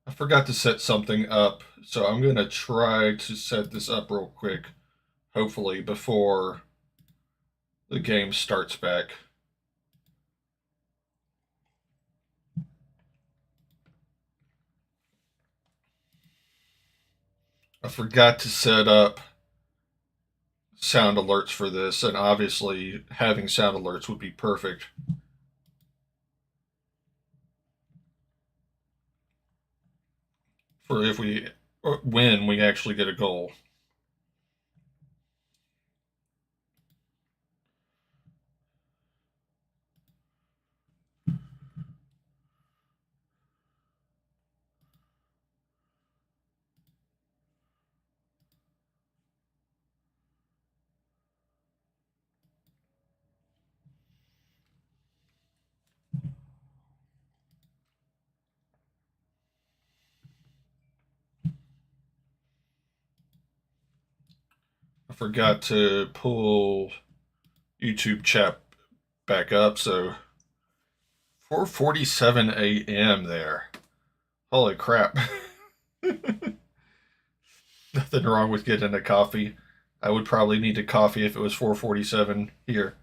I forgot to set something up, so I'm gonna try to set this up real quick, hopefully before the game starts back. I forgot to set up sound alerts for this, and obviously having sound alerts would be perfect for if we win, we actually get a goal. I forgot to pull YouTube chat back up, so 4:47 a.m. there. Holy crap. Nothing wrong with getting a coffee. I would probably need a coffee if it was 4:47 here.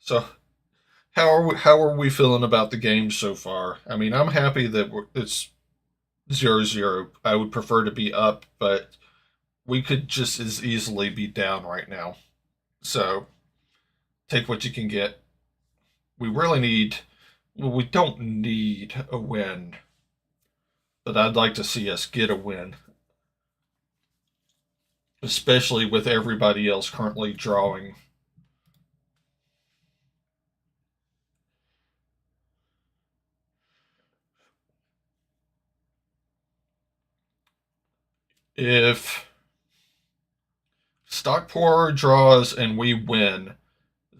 So, how are we feeling about the game so far? I mean, I'm happy that it's 0-0. I would prefer to be up, but we could just as easily be down right now. So, take what you can get. We really need well, we don't need a win, but I'd like to see us get a win, especially with everybody else currently drawing. If Stockport draws and we win,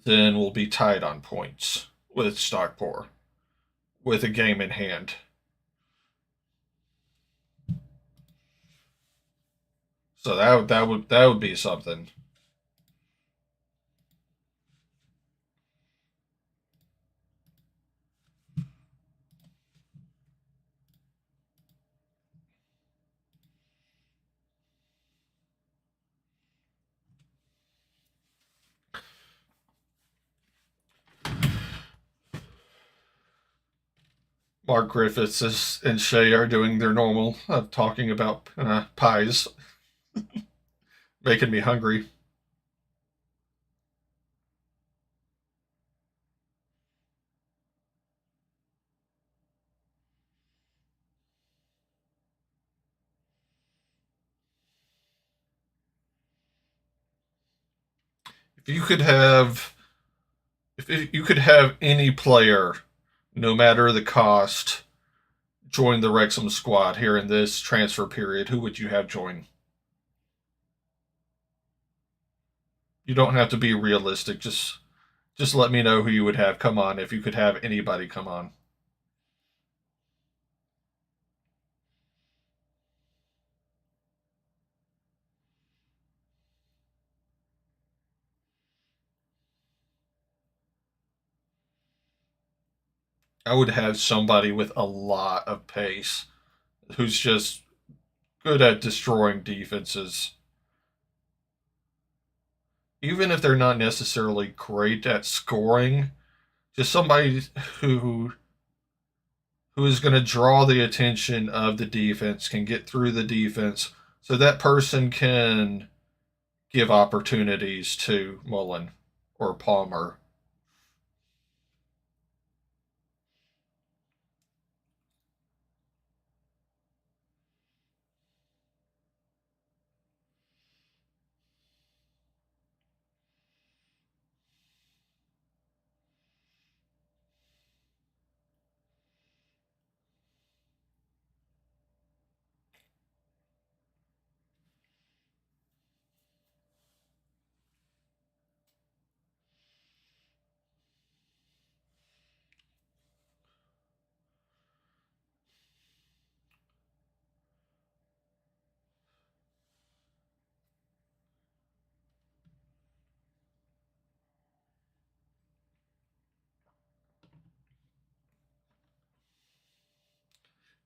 then we'll be tied on points with Stockport with a game in hand. So that would be something. Mark Griffiths and Shay are doing their normal, talking about pies, making me hungry. If you could have, if you could have any player, no matter the cost, join the Wrexham squad here in this transfer period, who would you have join? You don't have to be realistic. Just let me know who you would have come on if you could have anybody come on. I would have somebody with a lot of pace who's just good at destroying defenses. Even if they're not necessarily great at scoring, just somebody who who is going to draw the attention of the defense, can get through the defense, so that person can give opportunities to Mullen or Palmer.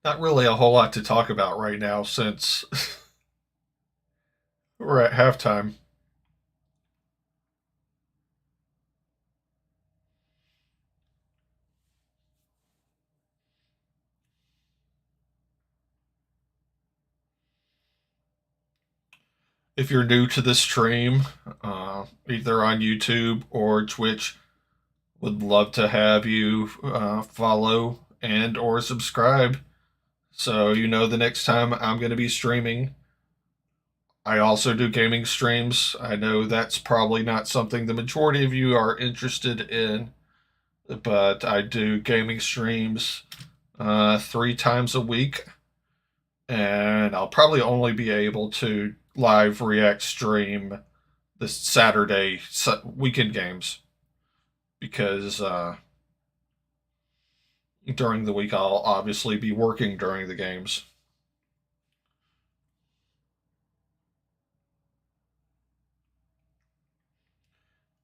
Not really a whole lot to talk about right now since we're at halftime. If you're new to the stream, either on YouTube or Twitch, would love to have you follow and or subscribe so you know the next time I'm going to be streaming. I also do gaming streams. I know that's probably not something the majority of you are interested in, but I do gaming streams 3 times a week, and I'll probably only be able to live react stream this Saturday weekend games because during the week I'll obviously be working during the games.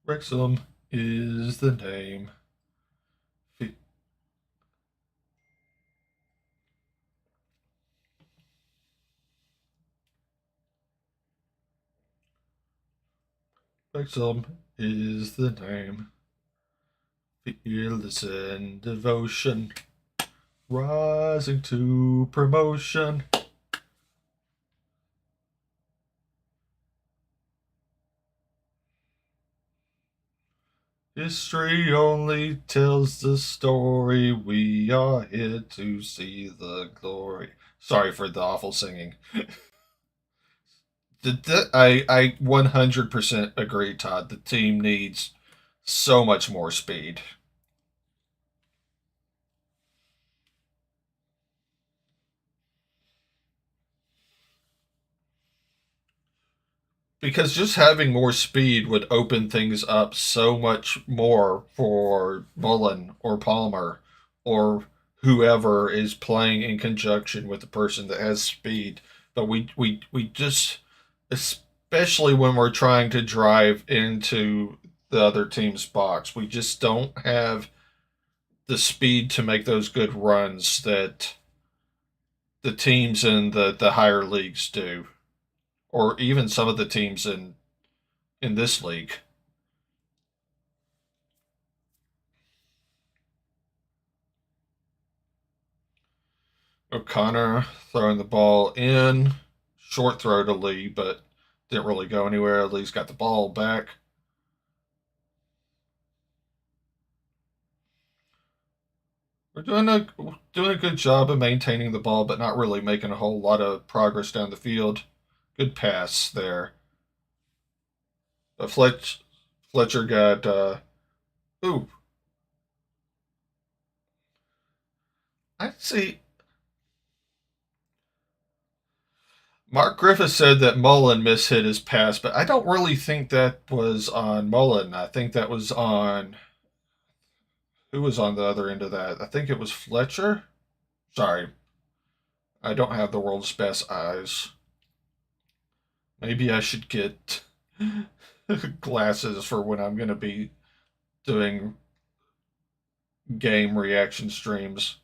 Wrexham is the name. Wrexham is the name. Fearless in devotion, rising to promotion. History only tells the story. We are here to see the glory. Sorry for the awful singing. I 100% agree, Todd. The team needs so much more speed. Because just having more speed would open things up so much more for Mullen or Palmer or whoever is playing in conjunction with the person that has speed. But we just, especially when we're trying to drive into the other team's box, we just don't have the speed to make those good runs that the teams in the higher leagues do, or even some of the teams in this league. O'Connor throwing the ball in, short throw to Lee, but didn't really go anywhere. Lee's got the ball back. We're doing a good job of maintaining the ball, but not really making a whole lot of progress down the field. Good pass there. But Fletcher got ooh. I see. Mark Griffith said that Mullen mishit his pass, but I don't really think that was on Mullen. I think that was on who was on the other end of that. I think it was Fletcher. Sorry, I don't have the world's best eyes. Maybe I should get glasses for when I'm going to be doing game reaction streams.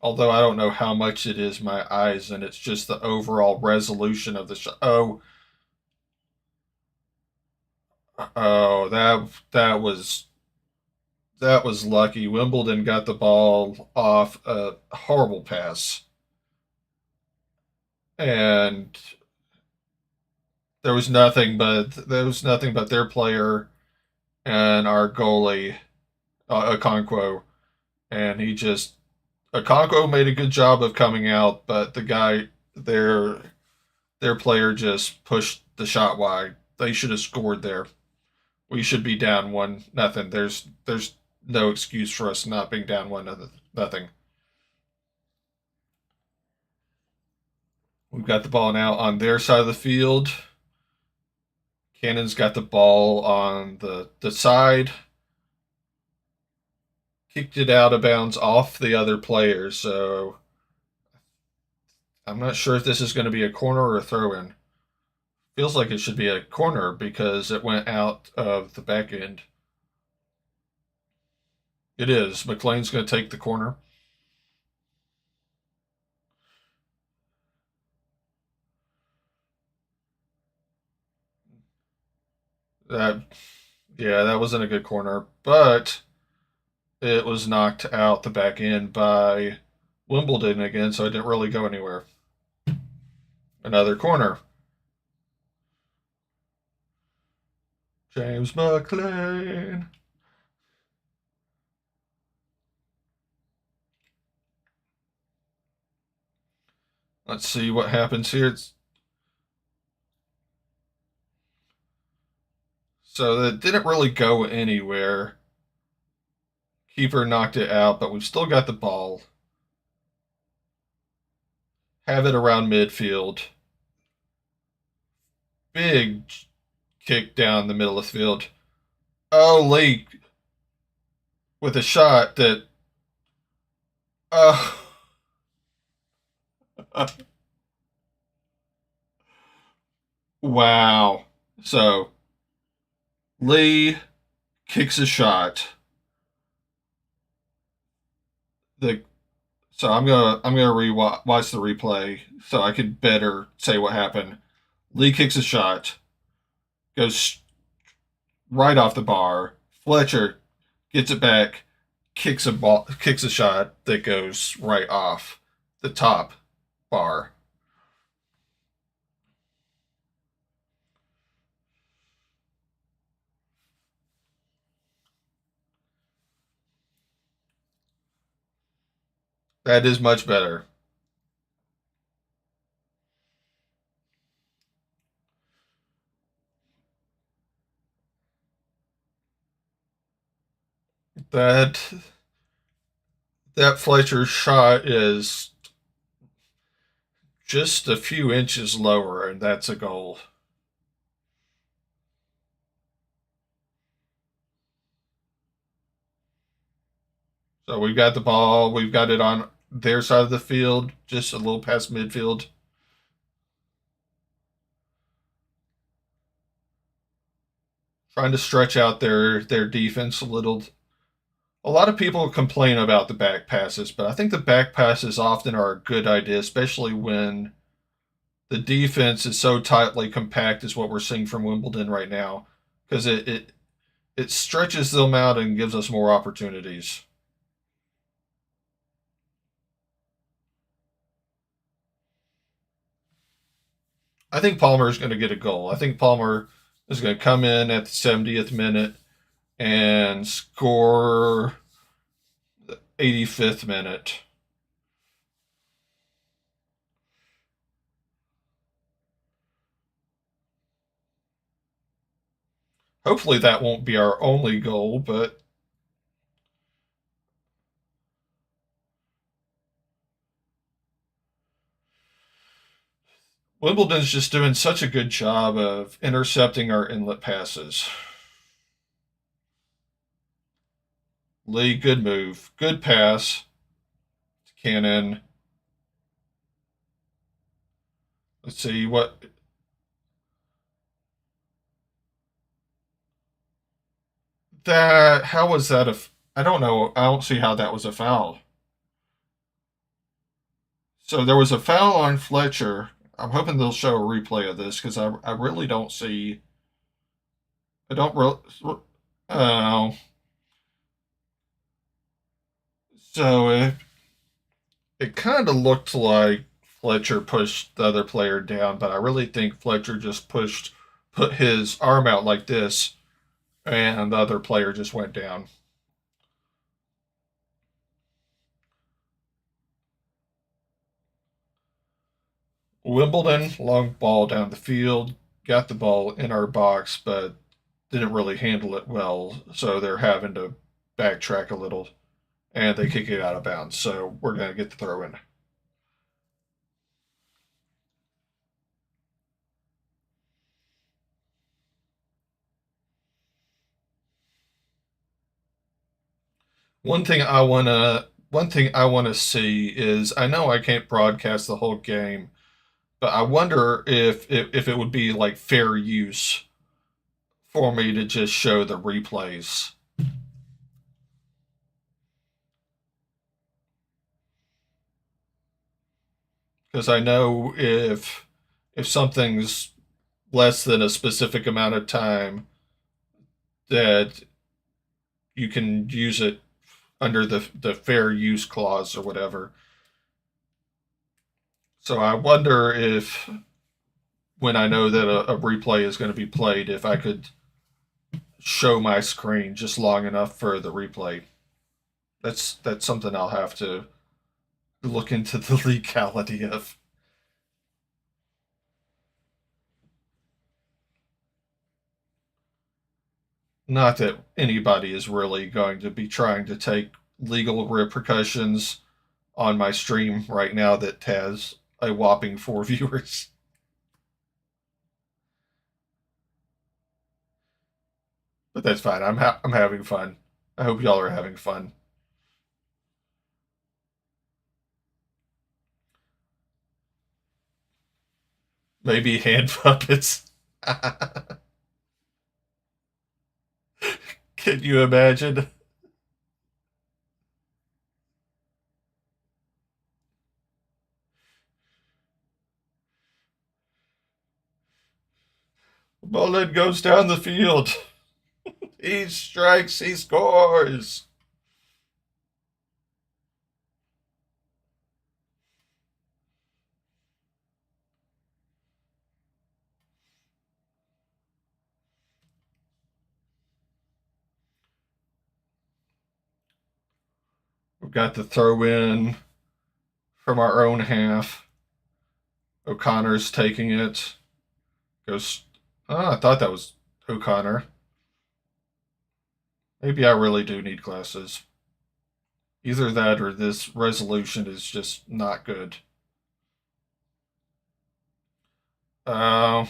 Although I don't know how much it is my eyes, and it's just the overall resolution of the shot. Oh, that was lucky. Wimbledon got the ball off a horrible pass, and there was nothing but their player and our goalie, Okonkwo, and he just Okonkwo made a good job of coming out, but the guy their player just pushed the shot wide. They should have scored there. We should be down 1-0. There's no excuse for us not being down 1-0. We've got the ball now on their side of the field. Cannon's got the ball on the side. Kicked it out of bounds off the other player, so I'm not sure if this is going to be a corner or a throw in. Feels like it should be a corner because it went out of the back end. It is. McLean's going to take the corner. That, yeah, that wasn't a good corner, but it was knocked out the back end by Wimbledon again, so it didn't really go anywhere. Another corner. James McLean. Let's see what happens here. So that didn't really go anywhere. Keeper knocked it out, but we've still got the ball. Have it around midfield. Big kick down the middle of the field. Oh, Lee with a shot that. Uh, wow. So Lee kicks a shot. The I'm gonna watch the replay so I can better say what happened. Lee kicks a shot, goes right off the bar. Fletcher gets it back, kicks a shot that goes right off the top bar. That is much better. That that Fletcher shot is just a few inches lower, and that's a goal. So we've got the ball. We've got it on their side of the field, just a little past midfield. Trying to stretch out their defense a little. A lot of people complain about the back passes, but I think the back passes often are a good idea, especially when the defense is so tightly compact as what we're seeing from Wimbledon right now, because it stretches them out and gives us more opportunities. I think Palmer is going to get a goal. I think Palmer is going to come in at the 70th minute and score the 85th minute. Hopefully that won't be our only goal, but Wimbledon's just doing such a good job of intercepting our inlet passes. Lee, good move. Good pass. Cannon. Let's see what. That. How was that a. I don't know. I don't see how that was a foul. So there was a foul on Fletcher. I'm hoping they'll show a replay of this because I really don't see. I don't really. Oh. So it kind of looked like Fletcher pushed the other player down, but I really think Fletcher just put his arm out like this, and the other player just went down. Wimbledon, long ball down the field, got the ball in our box, but didn't really handle it well, so they're having to backtrack a little, and they kick it out of bounds. So we're going to get the throw in. One thing I wanna see is I know I can't broadcast the whole game, but I wonder if it would be like fair use for me to just show the replays. Because I know if something's less than a specific amount of time that you can use it under the fair use clause or whatever. So I wonder if when I know that a replay is going to be played, if I could show my screen just long enough for the replay. That's something I'll have to look into the legality of. Not that anybody is really going to be trying to take legal repercussions on my stream right now that has a whopping 4 viewers. But that's fine. I'm having fun. I hope y'all are having fun. Maybe hand puppets. Can you imagine? Mullen goes down the field. He strikes, he scores. We've got the throw in from our own half. O'Connor's taking it. Goes. Oh, I thought that was O'Connor. Maybe I really do need glasses. Either that or this resolution is just not good. Uh,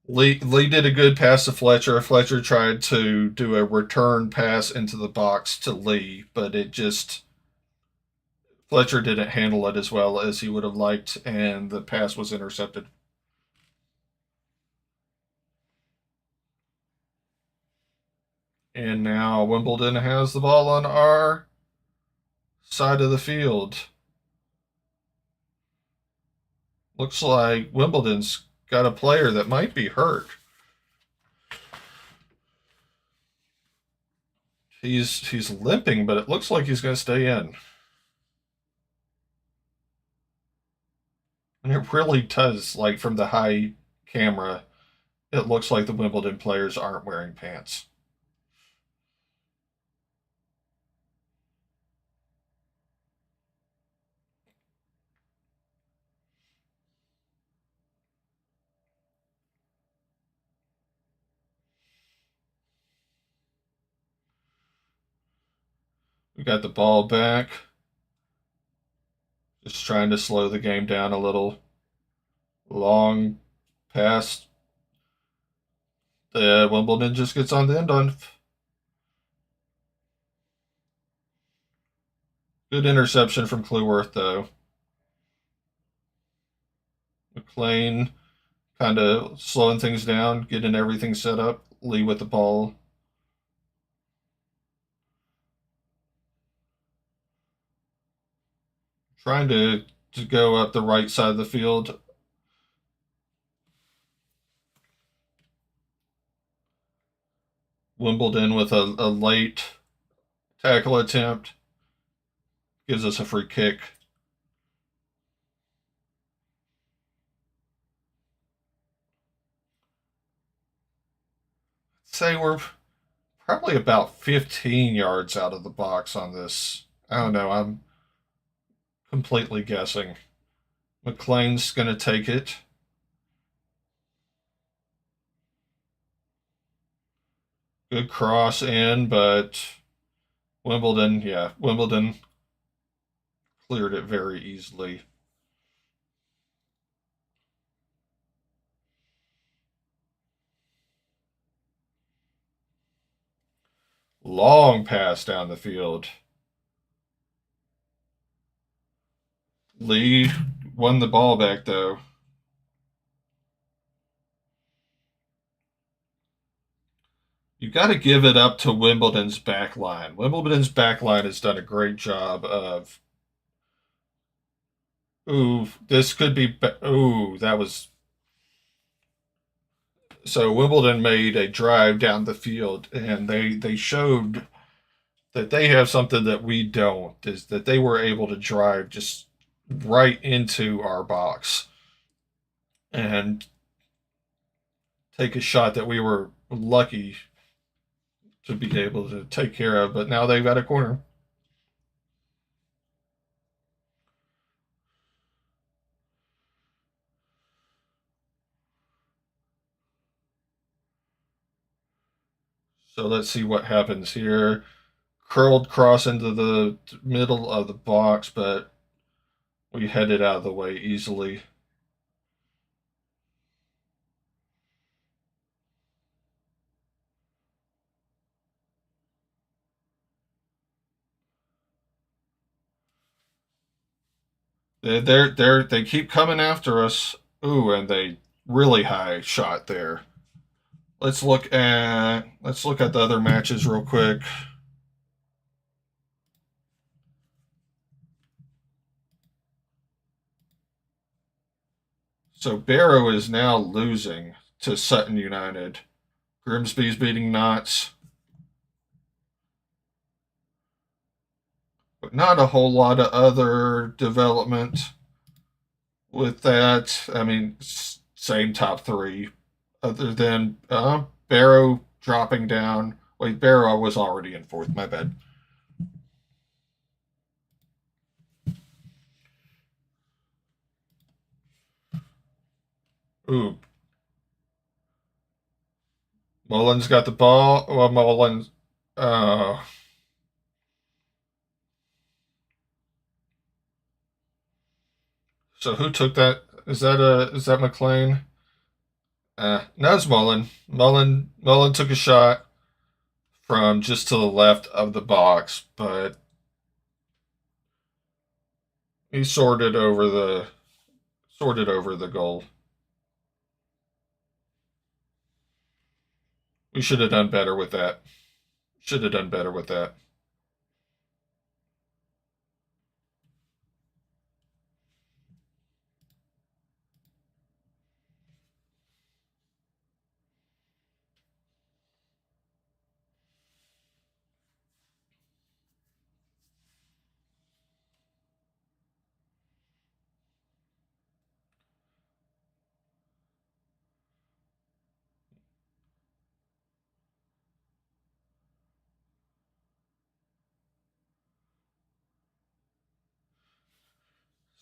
Lee did a good pass to Fletcher. Fletcher tried to do a return pass into the box to Lee, but it just Fletcher didn't handle it as well as he would have liked, and the pass was intercepted. And now Wimbledon has the ball on our side of the field. Looks like Wimbledon's got a player that might be hurt. He's limping, but it looks like he's going to stay in. And it really does, like from the high camera, it looks like the Wimbledon players aren't wearing pants. We got the ball back. Just trying to slow the game down a little. Long pass. Wimbledon just gets on the end on. Good interception from Clueworth, though. McLean kind of slowing things down, getting everything set up. Lee with the ball. Trying to go up the right side of the field. Wimbledon with a late tackle attempt gives us a free kick. Say we're probably about 15 yards out of the box on this. I don't know. I'm completely guessing. McLean's going to take it. Good cross in, but Wimbledon cleared it very easily. Long pass down the field. Lee won the ball back, though. You got to give it up to Wimbledon's back line. Wimbledon's back line has done a great job of. Ooh, this could be. Ooh, that was. So Wimbledon made a drive down the field, and they showed that they have something that we don't. Is that they were able to drive just right into our box and take a shot that we were lucky to be able to take care of. But now they've got a corner. So let's see what happens here. Curled cross into the middle of the box, but we head it out of the way easily. They keep coming after us. Ooh, and they really high shot there. Let's look at the other matches real quick. So Barrow is now losing to Sutton United. Grimsby's beating Notts. But not a whole lot of other development with that. I mean, same top three, other than Barrow dropping down. Wait, Barrow was already in fourth. My bad. Ooh, Mullen's got the ball. Well, Mullen's. Uh, so who took that? Is that McLean? No, it's Mullen. Mullen took a shot from just to the left of the box, but he sorted over the goal. We should have done better with that. Should have done better with that.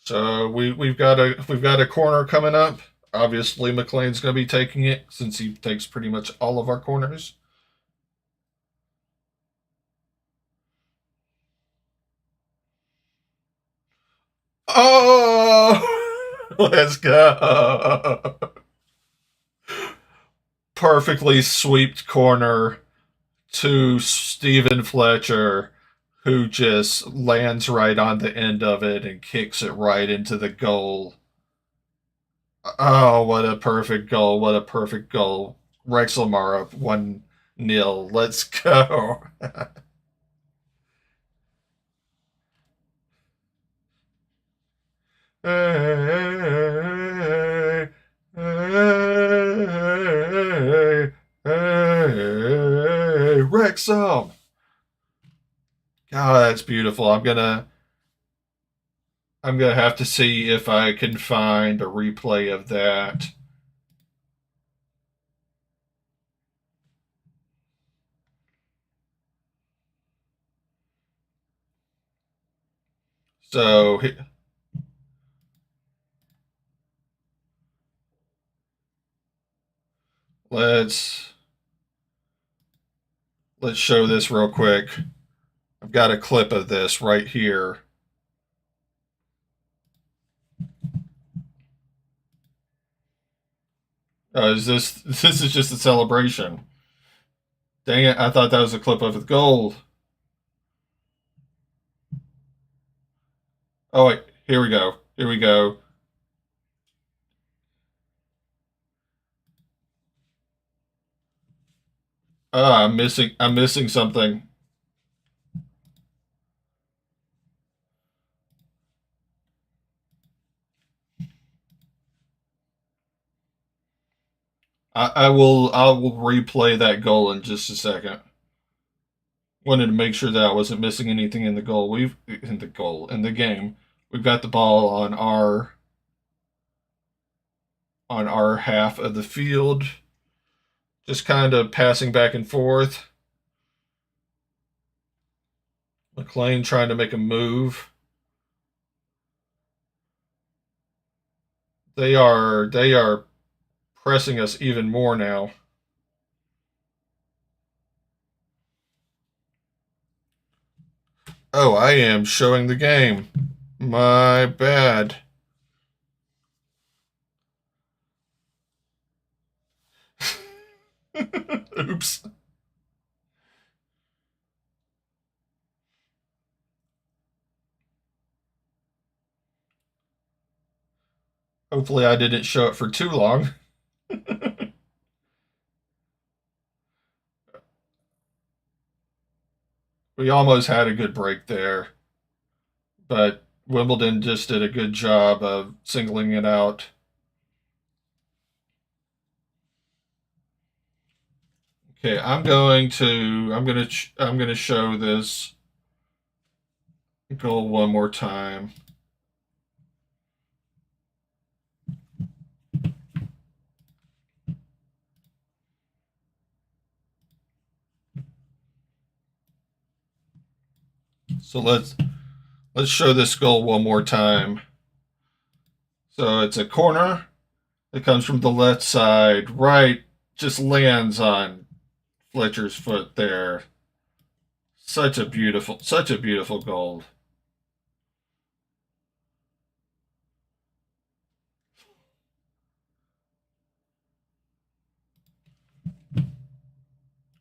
So we've got a corner coming up. Obviously, McLean's going to be taking it since he takes pretty much all of our corners. Oh, let's go. Perfectly swept corner to Stephen Fletcher, who just lands right on the end of it and kicks it right into the goal. Oh, what a perfect goal. What a perfect goal. Wrexham are up 1-0. Let's go. Hey, hey, hey, Wrexham. God, that's beautiful. I'm gonna have to see if I can find a replay of that. So let's let's show this real quick. I've got a clip of this right here. Is this this is just a celebration? Dang it! I thought that was a clip of the gold. Oh wait, here we go. Here we go. I'm missing something. I will replay that goal in just a second. Wanted to make sure that I wasn't missing anything in the goal. We've in the goal in the game. We've got the ball on our half of the field, just kind of passing back and forth. McLean trying to make a move. They are pressing us even more now. Oh, I am showing the game. My bad. Oops. Hopefully I didn't show it for too long. We almost had a good break there, but Wimbledon just did a good job of singling it out. Okay, I'm going to show this goal one more time. So let's show this goal one more time. So it's a corner. It comes from the left side, right, just lands on Fletcher's foot there. Such a beautiful goal.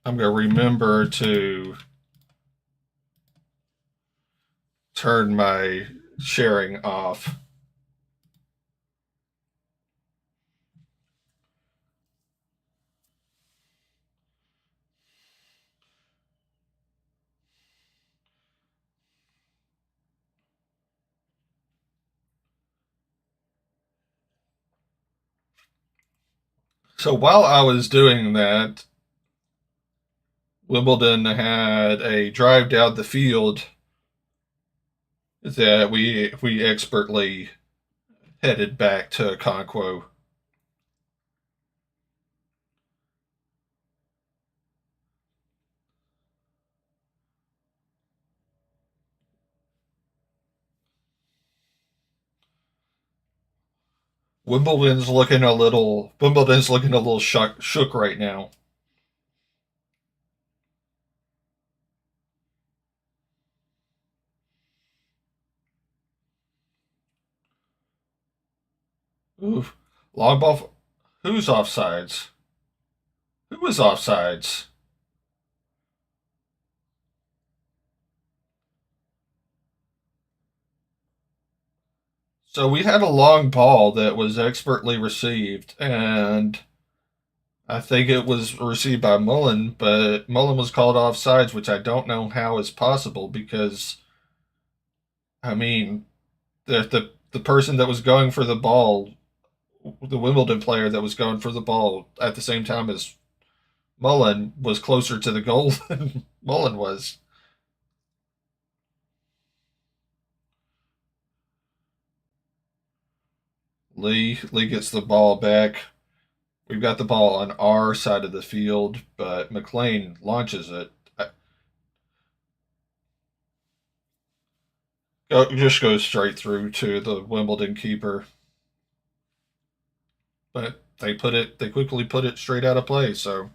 I'm going to remember to turn my sharing off. So while I was doing that, Wimbledon had a drive down the field that we expertly headed back to Conquo. Wimbledon's looking a little shook right now. Oof. Long ball. Who's offsides? Who was offsides? So we had a long ball that was expertly received, and I think it was received by Mullen, but Mullen was called offsides, which I don't know how is possible because, I mean, the person that was going for the ball, the Wimbledon player that was going for the ball at the same time as Mullen was closer to the goal than Mullen was. Lee gets the ball back. We've got the ball on our side of the field, but McLean launches it. Just goes straight through to the Wimbledon keeper. But they quickly put it straight out of play. So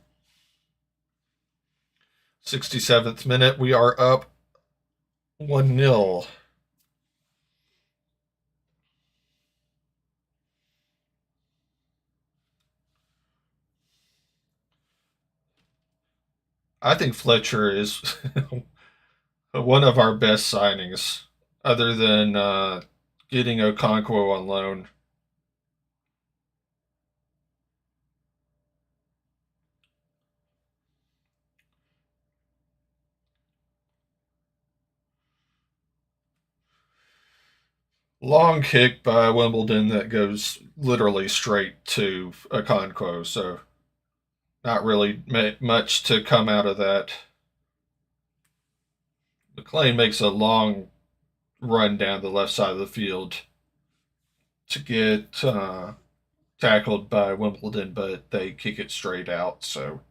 67th minute, we are up 1-0. I think Fletcher is one of our best signings, other than getting Okonkwo on loan. Long kick by Wimbledon that goes literally straight to Okonkwo, so not really much to come out of that. McLean makes a long run down the left side of the field to get tackled by Wimbledon, but they kick it straight out. So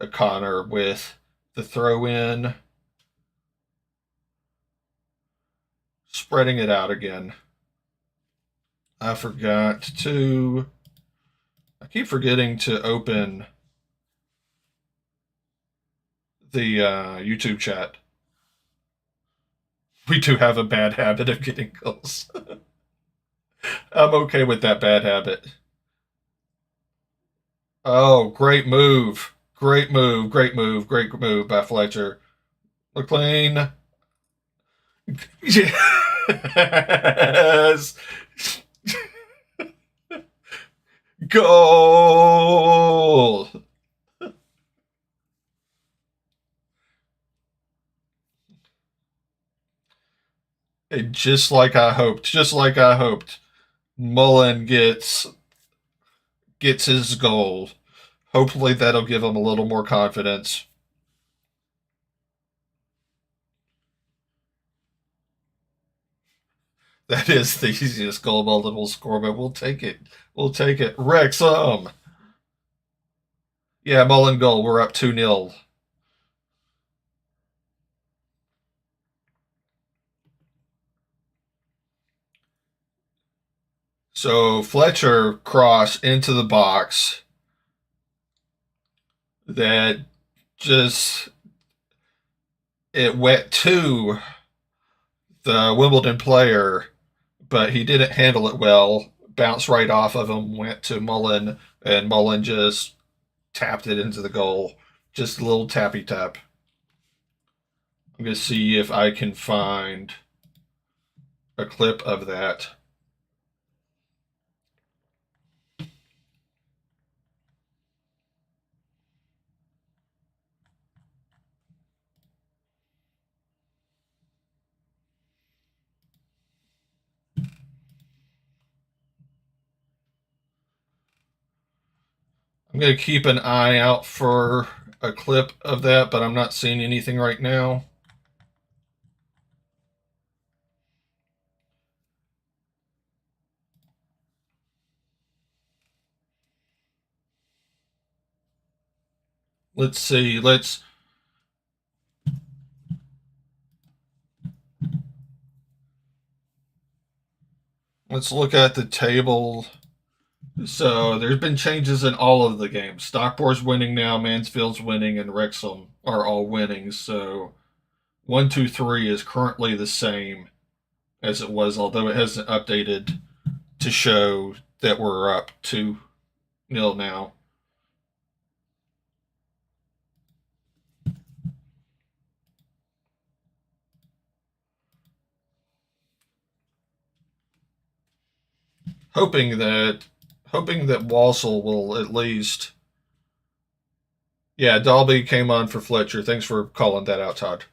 O'Connor with the throw in, spreading it out again. I forgot to. I keep forgetting to open the YouTube chat. We do have a bad habit of getting goals. I'm okay with that bad habit. Oh, great move. Great move. Great move. Great move by Fletcher. McLean. Yes. Goal. And just like I hoped, Mullen gets his goal. Hopefully that'll give him a little more confidence. That is the easiest goal Mullen will score, but we'll take it. We'll take it. Wrexham. Yeah, Mullen goal. We're up 2-0. So Fletcher cross into the box that just it went to the Wimbledon player, but he didn't handle it well. Bounced right off of him, went to Mullen, and Mullen just tapped it into the goal. Just a little tappy tap. I'm going to see if I can find a clip of that. I'm going to keep an eye out for a clip of that, but I'm not seeing anything right now. Let's see. Let's look at the table. So there's been changes in all of the games. Stockport's winning now, Mansfield's winning, and Wrexham are all winning. So 1, 2, 3 is currently the same as it was, although it hasn't updated to show that we're up 2-0 now. Hoping that Walsall will at least. Yeah, Dalby came on for Fletcher. Thanks for calling that out, Todd.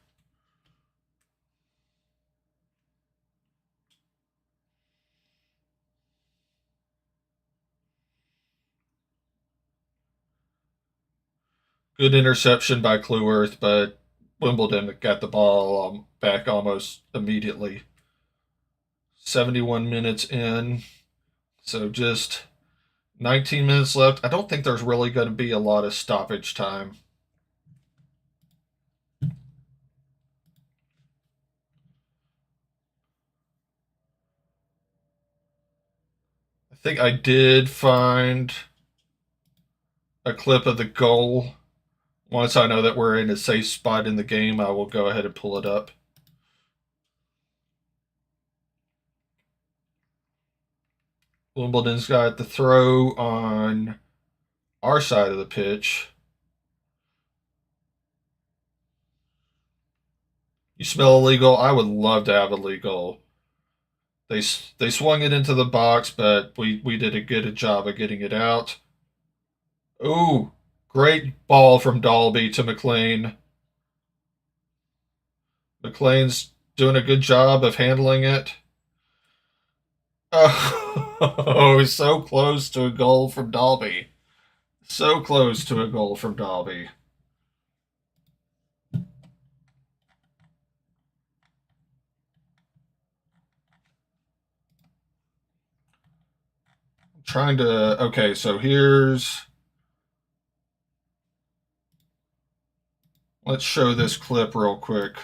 Good interception by Cleworth, but Wimbledon got the ball back almost immediately. 71 minutes in, so just 19 minutes left. I don't think there's really going to be a lot of stoppage time. I think I did find a clip of the goal. Once I know that we're in a safe spot in the game, I will go ahead and pull it up. Wimbledon's got the throw on our side of the pitch. You smell illegal? I would love to have illegal. They swung it into the box, but we did a good job of getting it out. Ooh, great ball from Dalby to McLean. McLean's doing a good job of handling it. Oh, so close to a goal from Dalby. So close to a goal from Dalby. Trying to. Okay, so here's. Let's show this clip real quick.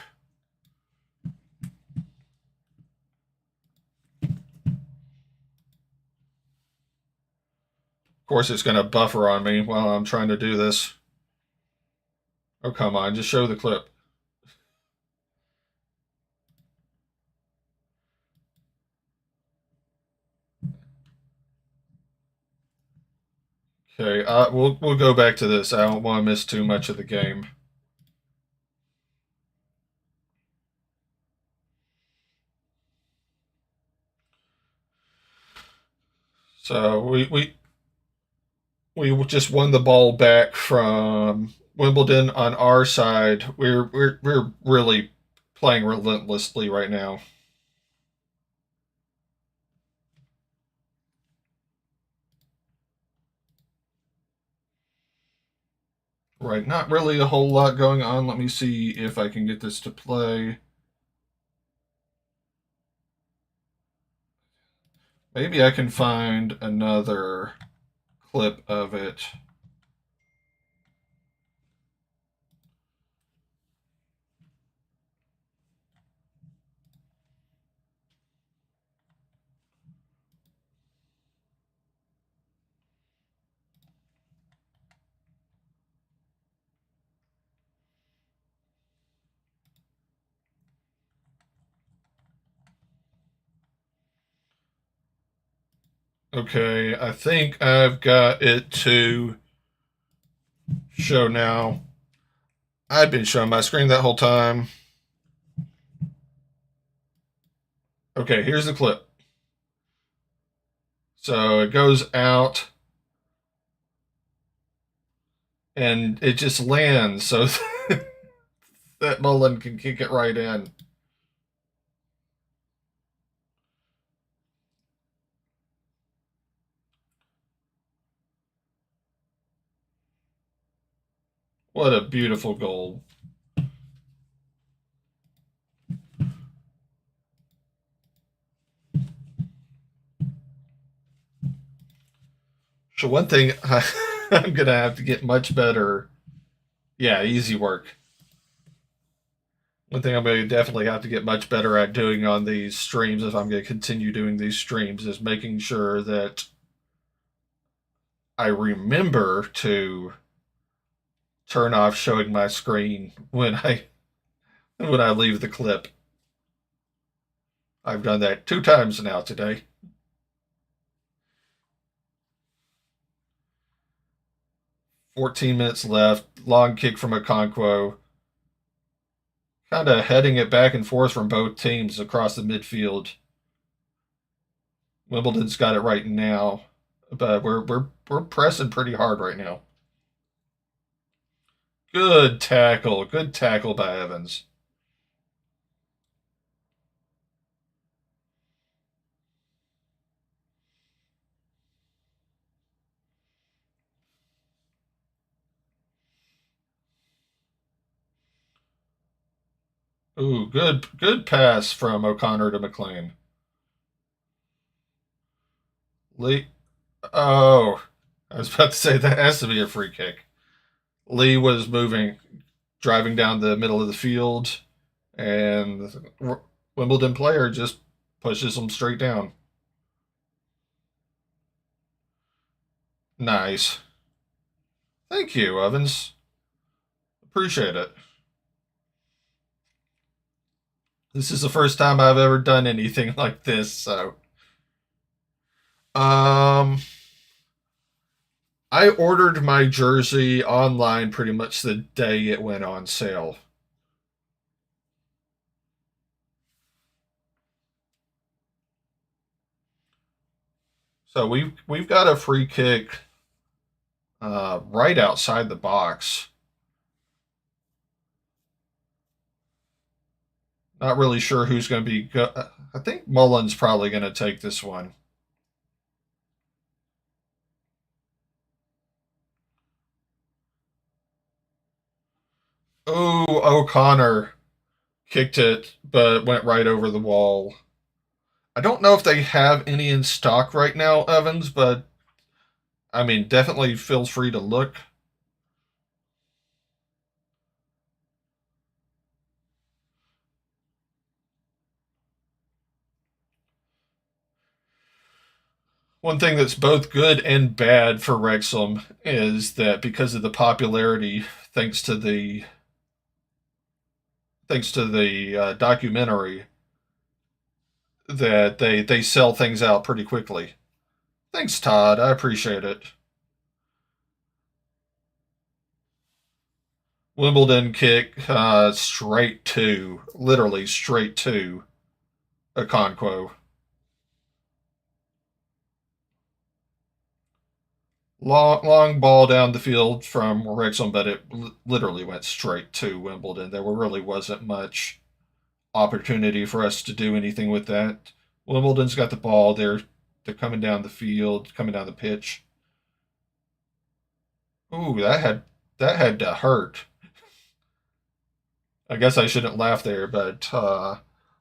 Of course, it's going to buffer on me while I'm trying to do this. Oh, come on, just show the clip. Okay, we'll go back to this. I don't want to miss too much of the game. So we just won the ball back from Wimbledon on our side. We're really playing relentlessly right now. Right, not really a whole lot going on. Let me see if I can get this to play. Maybe I can find another clip of it. Okay, I think I've got it to show now. I've been showing my screen that whole time. Okay, here's the clip. So it goes out and it just lands so that Mullen can kick it right in. What a beautiful goal. So one thing I'm going to have to get much better. Yeah, easy work. One thing I'm going to definitely have to get much better at doing on these streams, if I'm going to continue doing these streams, is making sure that I remember to turn off showing my screen when I leave the clip. I've done that 2 times now today. 14 minutes left. Long kick from Okonkwo. Kind of heading it back and forth from both teams across the midfield. Wimbledon's got it right now, but we're pressing pretty hard right now. Good tackle. Good tackle by Evans. Ooh, good pass from O'Connor to McLean. Lee. Oh, I was about to say that has to be a free kick. Lee was moving, driving down the middle of the field, and the Wimbledon player just pushes him straight down. Nice. Thank you, Evans. Appreciate it. This is the first time I've ever done anything like this, so. Um, I ordered my jersey online pretty much the day it went on sale. So we've got a free kick right outside the box. Not really sure who's going to be. I think Mullen's probably going to take this one. Oh, O'Connor kicked it, but went right over the wall. I don't know if they have any in stock right now, Evans, but I mean, definitely feel free to look. One thing that's both good and bad for Wrexham is that because of the popularity, thanks to the documentary, that they sell things out pretty quickly. Thanks, Todd. I appreciate it. Wimbledon kick straight to, literally straight to Okonkwo. Long ball down the field from Wrexham, but it literally went straight to Wimbledon. There really wasn't much opportunity for us to do anything with that. Wimbledon's got the ball. They're coming down the field, coming down the pitch. Ooh, that had to hurt. I guess I shouldn't laugh there, but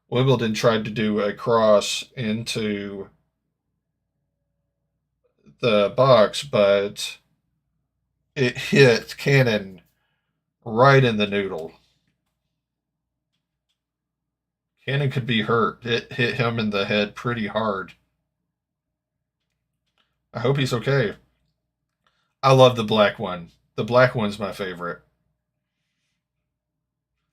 Wimbledon tried to do a cross into the box, but it hit Cannon right in the noodle. Cannon could be hurt. It hit him in the head pretty hard. I hope he's okay. I love the black one. The black one's my favorite.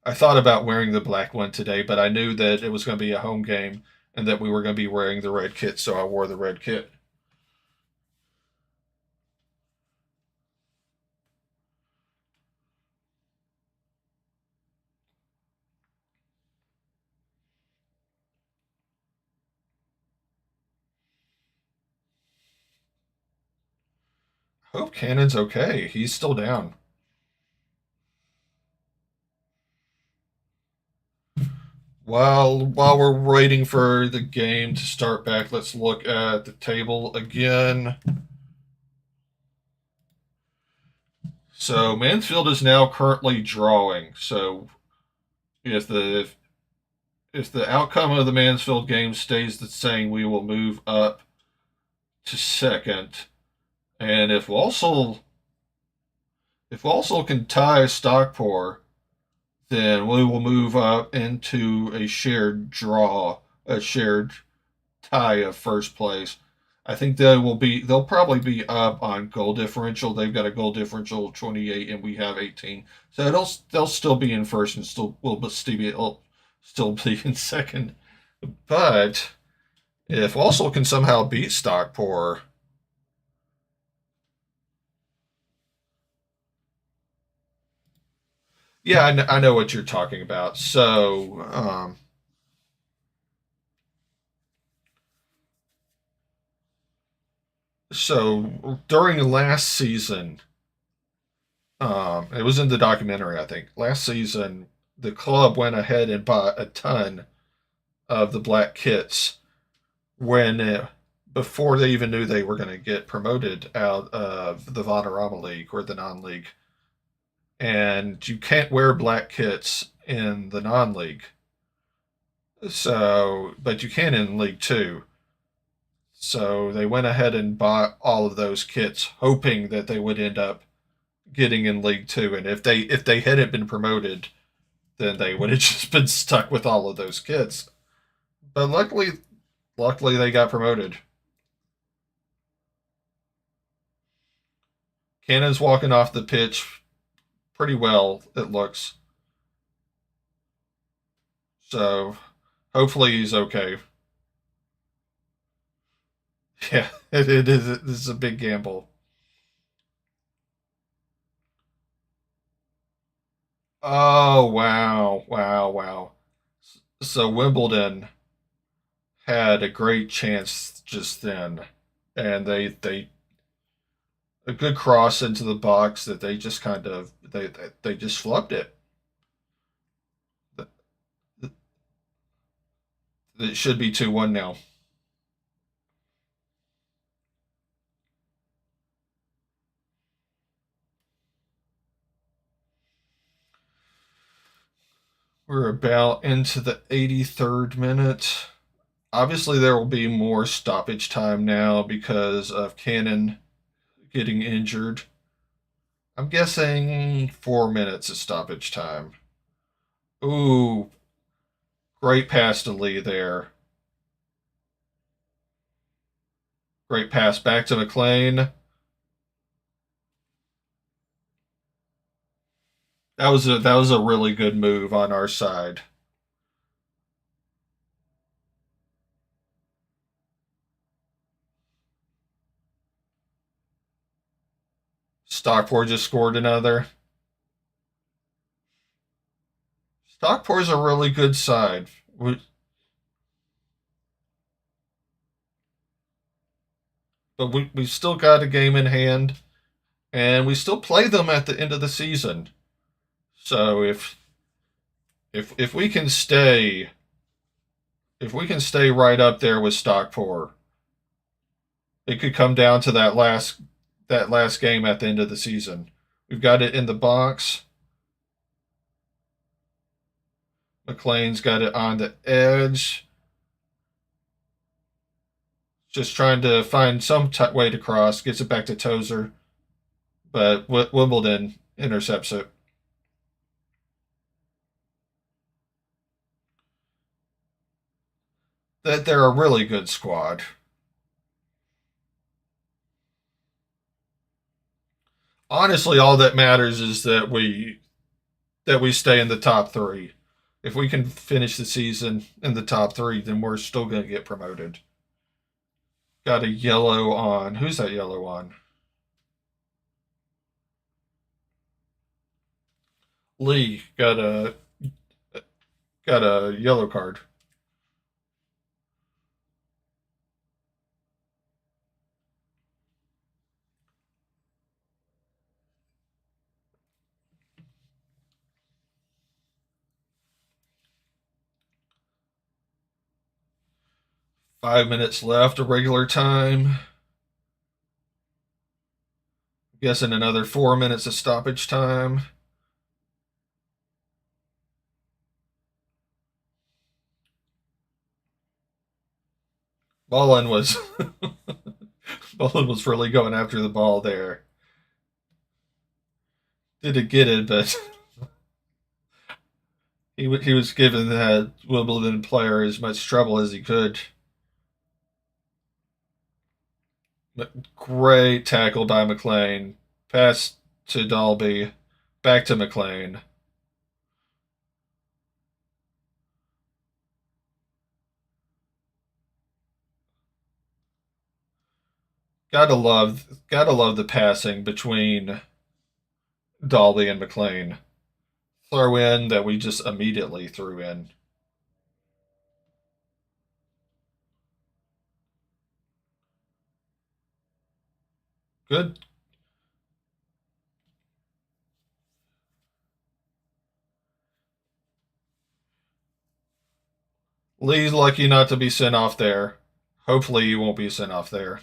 I thought about wearing the black one today, but I knew that it was going to be a home game and that we were going to be wearing the red kit, so I wore the red kit. Hope Cannon's okay. He's still down. While we're waiting for the game to start back, let's look at the table again. So Mansfield is now currently drawing. So if the if the outcome of the Mansfield game stays the same, we will move up to second. And if Walsall can tie Stockport, then we will move up into a shared draw, a shared tie of first place. I think they'll probably be up on goal differential. They've got a goal differential of 28 and we have 18. So they'll still be in first and still be in second. But if Walsall can somehow beat Stockport, Yeah, I know what you're talking about. So during last season, it was in the documentary, I think. Last season, the club went ahead and bought a ton of the black kits when before they even knew they were going to get promoted out of the Vanarama League or the non-league. And you can't wear black kits in the non-league. So, but you can in League Two. So they went ahead and bought all of those kits, hoping that they would end up getting in League Two. And if they hadn't been promoted, then they would have just been stuck with all of those kits. But luckily they got promoted. Cannon's walking off the pitch pretty well, it looks. So hopefully he's okay. Yeah, it is. This is a big gamble. Oh wow, wow, wow. So Wimbledon had a great chance just then, and they a good cross into the box that they just kind of they just flubbed it. It should be 2-1 now. We're about into the 83rd minute. Obviously, there will be more stoppage time now because of Cannon getting injured. I'm guessing 4 minutes of stoppage time. Ooh, great pass to Lee there. Great pass back to McLean. That was a really good move on our side. Stockport just scored another. Stockport's a really good side. But we still got a game in hand, and we still play them at the end of the season. So if we can stay right up there with Stockport, it could come down to that last game at the end of the season. We've got it in the box. McLean's got it on the edge. Just trying to find some way to cross. Gets it back to Tozer, but Wimbledon intercepts it. That they're a really good squad. Honestly, all that matters is that we stay in the top three. If we can finish the season in the top three, then we're still going to get promoted. Got a yellow on. Who's that yellow on? Lee got a yellow card. 5 minutes left of regular time. Guessing another 4 minutes of stoppage time. Mullen was Mullen was really going after the ball there. Didn't get it, but he was giving that Wimbledon player as much trouble as he could. Great tackle by McLean. Pass to Dalby. Back to McLean. Gotta love the passing between Dalby and McLean. throw in that we just immediately threw in. Good. Lee's lucky not to be sent off there. Hopefully, you won't be sent off there.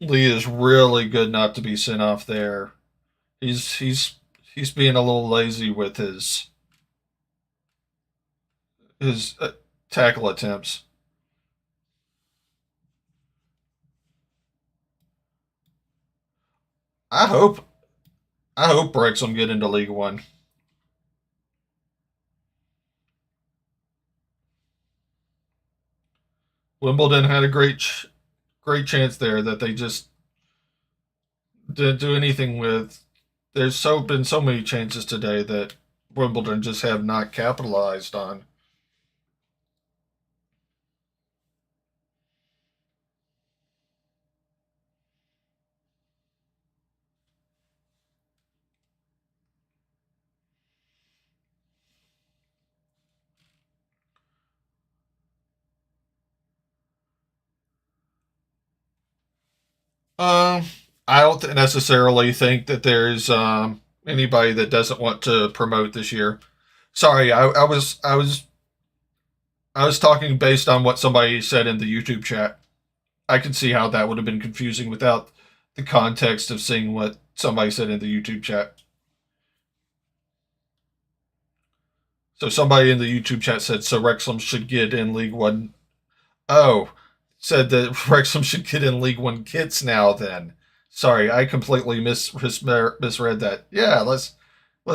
Lee is really good not to be sent off there. He's being a little lazy with his tackle attempts. I hope I hope Wrexham get into League One. Wimbledon had a great chance there that they just didn't do anything with. There's been so many chances today that Wimbledon just have not capitalized on. Um, I don't necessarily think that there's anybody that doesn't want to promote this year. Sorry, I was talking based on what somebody said in the YouTube chat. I can see how that would have been confusing without the context of seeing what somebody said in the YouTube chat. So somebody in the YouTube chat said, so Wrexham should get in League One. Oh, said that Wrexham should get in League One kits now then. Sorry, I completely misread that. Yeah, let's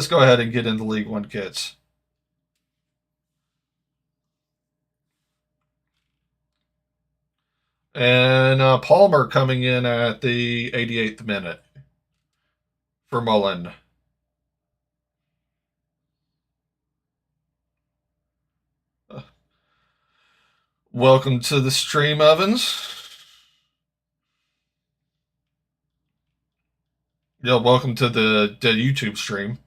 go ahead and get into League One kits. And Palmer coming in at the 88th minute for Mullen. Welcome to the stream, Evans. Yeah, welcome to the YouTube stream.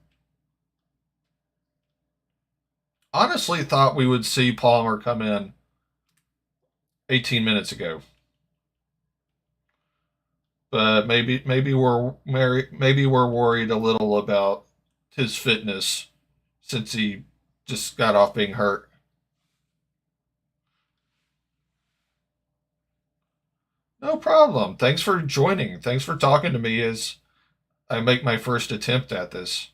Honestly, thought we would see Palmer come in 18 minutes ago, but maybe we're worried a little about his fitness since he just got off being hurt. No problem. Thanks for joining. Thanks for talking to me as I make my first attempt at this.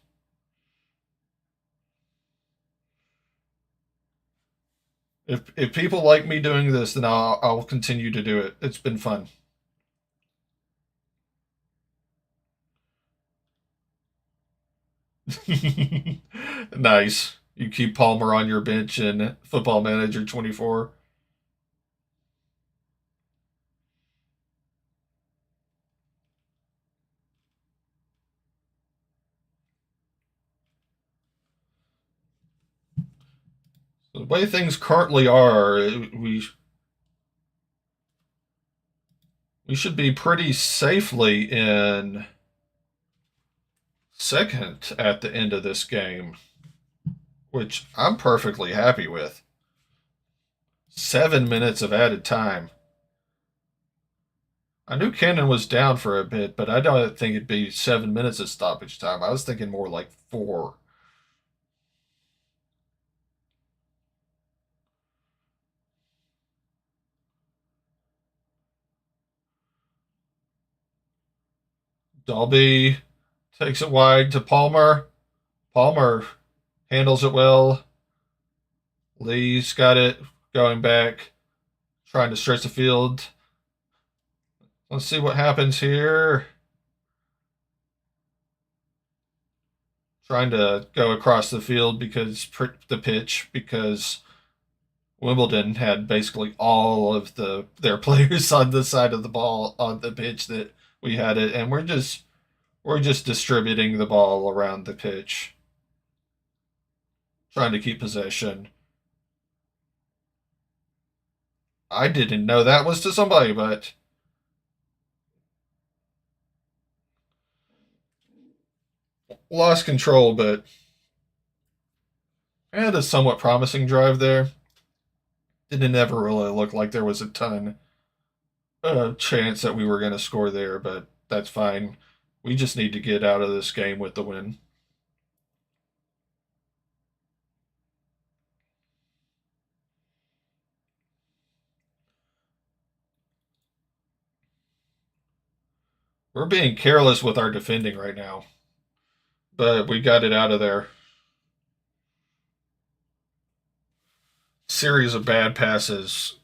If people like me doing this, then I'll continue to do it. It's been fun. Nice. You keep Palmer on your bench in Football Manager 24. The way things currently are, we should be pretty safely in second at the end of this game, which I'm perfectly happy with. 7 minutes of added time. I knew Cannon was down for a bit, but I don't think it'd be 7 minutes of stoppage time. I was thinking more like 4. Dalby takes it wide to Palmer. Palmer handles it well. Lee's got it going back, trying to stretch the field. Let's see what happens here. Trying to go across the field because the pitch because Wimbledon had basically all of their players on the side of the ball on the pitch that we had it, and we're just distributing the ball around the pitch, trying to keep possession. I didn't know that was to somebody, but lost control, but had a somewhat promising drive there. Didn't never really look like there was a ton of chance that we were going to score there, but that's fine. We just need to get out of this game with the win. We're being careless with our defending right now, but we got it out of there. Series of bad passes.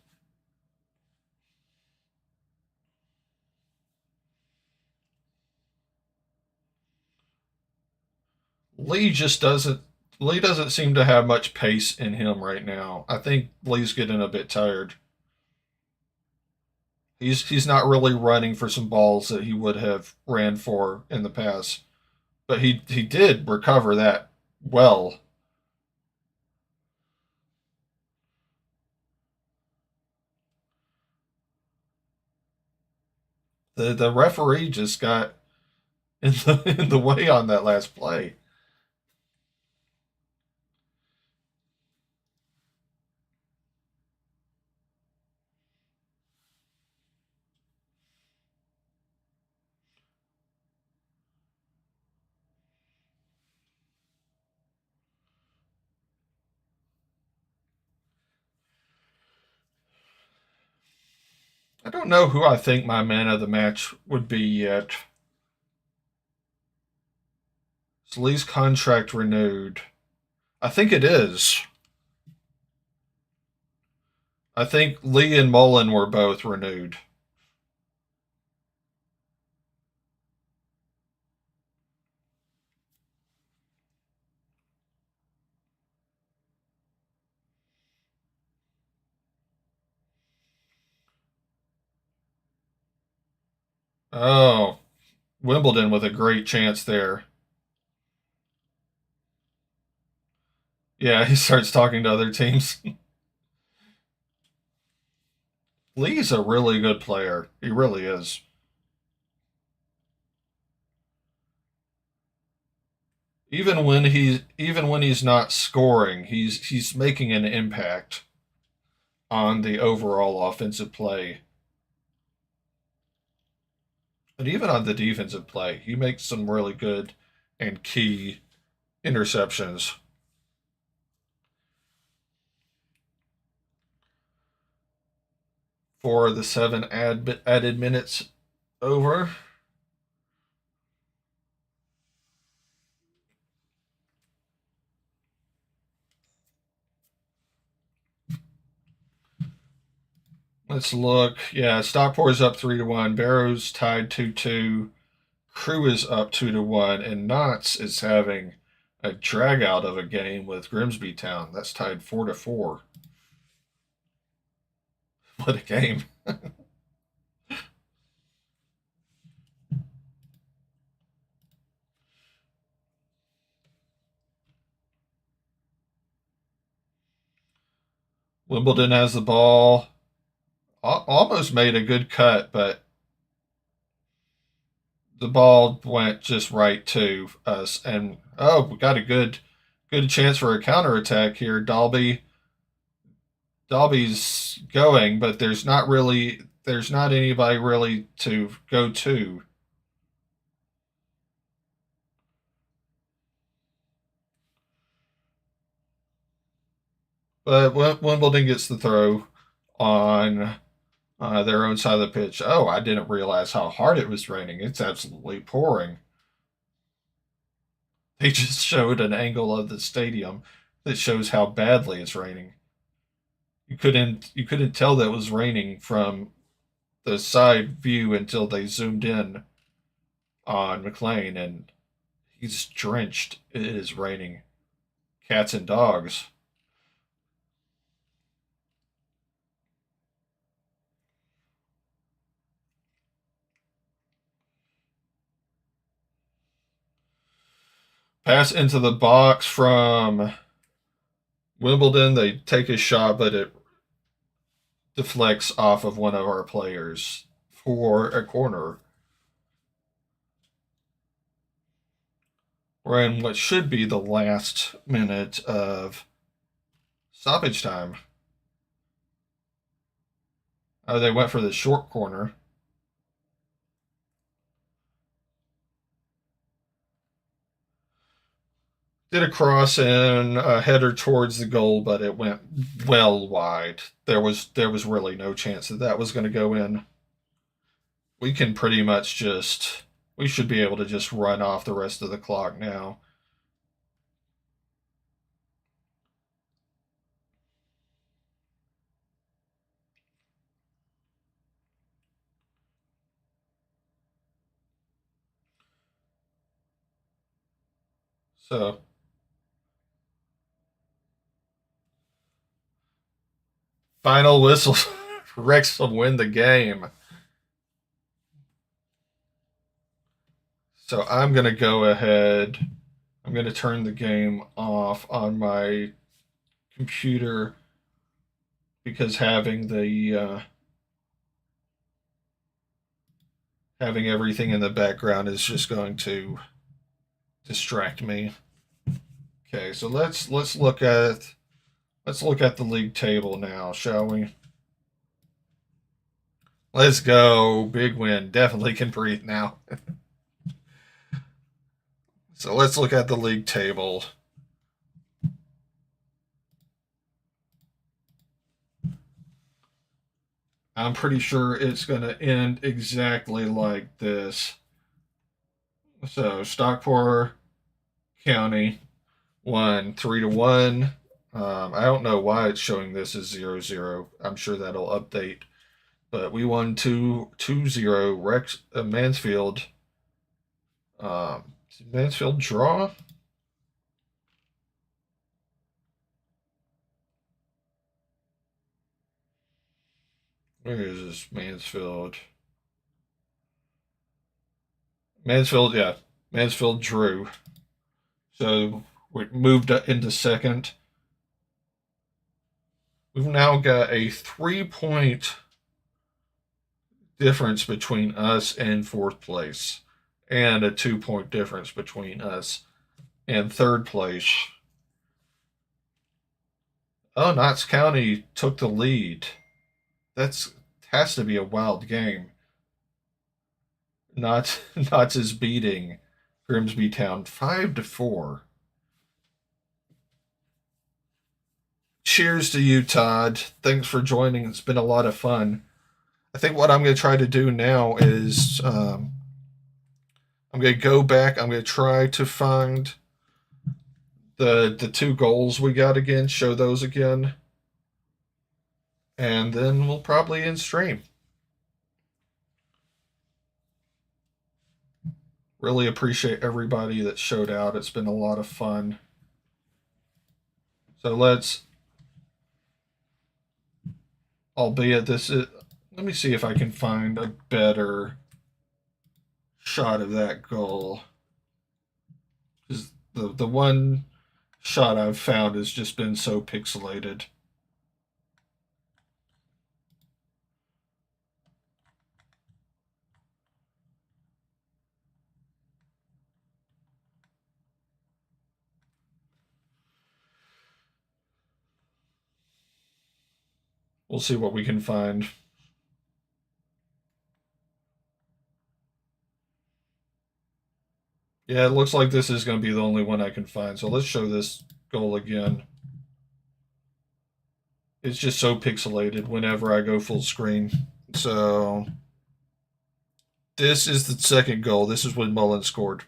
Lee just doesn't. Lee doesn't seem to have much pace in him right now. I think Lee's getting a bit tired. He's not really running for some balls that he would have ran for in the past, but he did recover that well. The referee just got in the way on that last play. I don't know who I think my man of the match would be yet. Is Lee's contract renewed? I think it is. I think Lee and Mullen were both renewed. Oh, Wimbledon with a great chance there. Yeah, he starts talking to other teams. Lee's a really good player. He really is. Even when he's not scoring, he's making an impact on the overall offensive play. And even on the defensive play, he makes some really good and key interceptions. For the added minutes over. Let's look. Yeah, Stockport's up 3-1. Barrow's tied 2-2. Crew is up 2-1, and Knott's is having a drag out of a game with Grimsby Town. That's tied 4-4. What a game! Wimbledon has the ball. Almost made a good cut, but the ball went just right to us. And oh, we got a good chance for a counterattack here. Dalby's going, but there's not anybody really to go to. But Wimbledon gets the throw on their own side of the pitch. Oh, I didn't realize how hard it was raining. It's absolutely pouring. They just showed an angle of the stadium that shows how badly it's raining. You couldn't tell that it was raining from the side view until they zoomed in on McLean, and he's drenched. It is raining cats and dogs. Pass into the box from Wimbledon. They take a shot, but deflects off of one of our players for a corner. We're in what should be the last minute of stoppage time. Oh, they went for the short corner. Did a cross and a header towards the goal, but it went well wide. There was really no chance that that was going to go in. We can pretty much just we should be able to just run off the rest of the clock now. So final whistle. Wrexham win the game. So I'm going to go ahead. I'm going to turn the game off on my computer because having everything in the background is just going to distract me. Okay, so let's look at the league table now, shall we? Let's go. Big win. Definitely can breathe now. So let's look at the league table. I'm pretty sure it's going to end exactly like this. So Stockport County won 3-1. I don't know why it's showing this as 0-0. I'm sure that'll update. But we won 2-0. Mansfield. Did Mansfield draw? Where is this Mansfield? Mansfield, yeah. Mansfield drew. So we moved into second. We've now got a 3-point difference between us and fourth place, and a 2-point difference between us and third place. Oh, Notts County took the lead. That's has to be a wild game. Notts is beating Grimsby Town 5-4. Cheers to you, Todd. Thanks for joining. It's been a lot of fun. I think what I'm going to try to do now is I'm going to go back. I'm going to try to find the two goals we got again, show those again, and then we'll probably end stream. Really appreciate everybody that showed out. It's been a lot of fun. So albeit this is, let me see if I can find a better shot of that goal. Because the one shot I've found has just been so pixelated. We'll see what we can find. Yeah, it looks like this is going to be the only one I can find. So let's show this goal again. It's just so pixelated whenever I go full screen. So this is the second goal. This is when Mullen scored.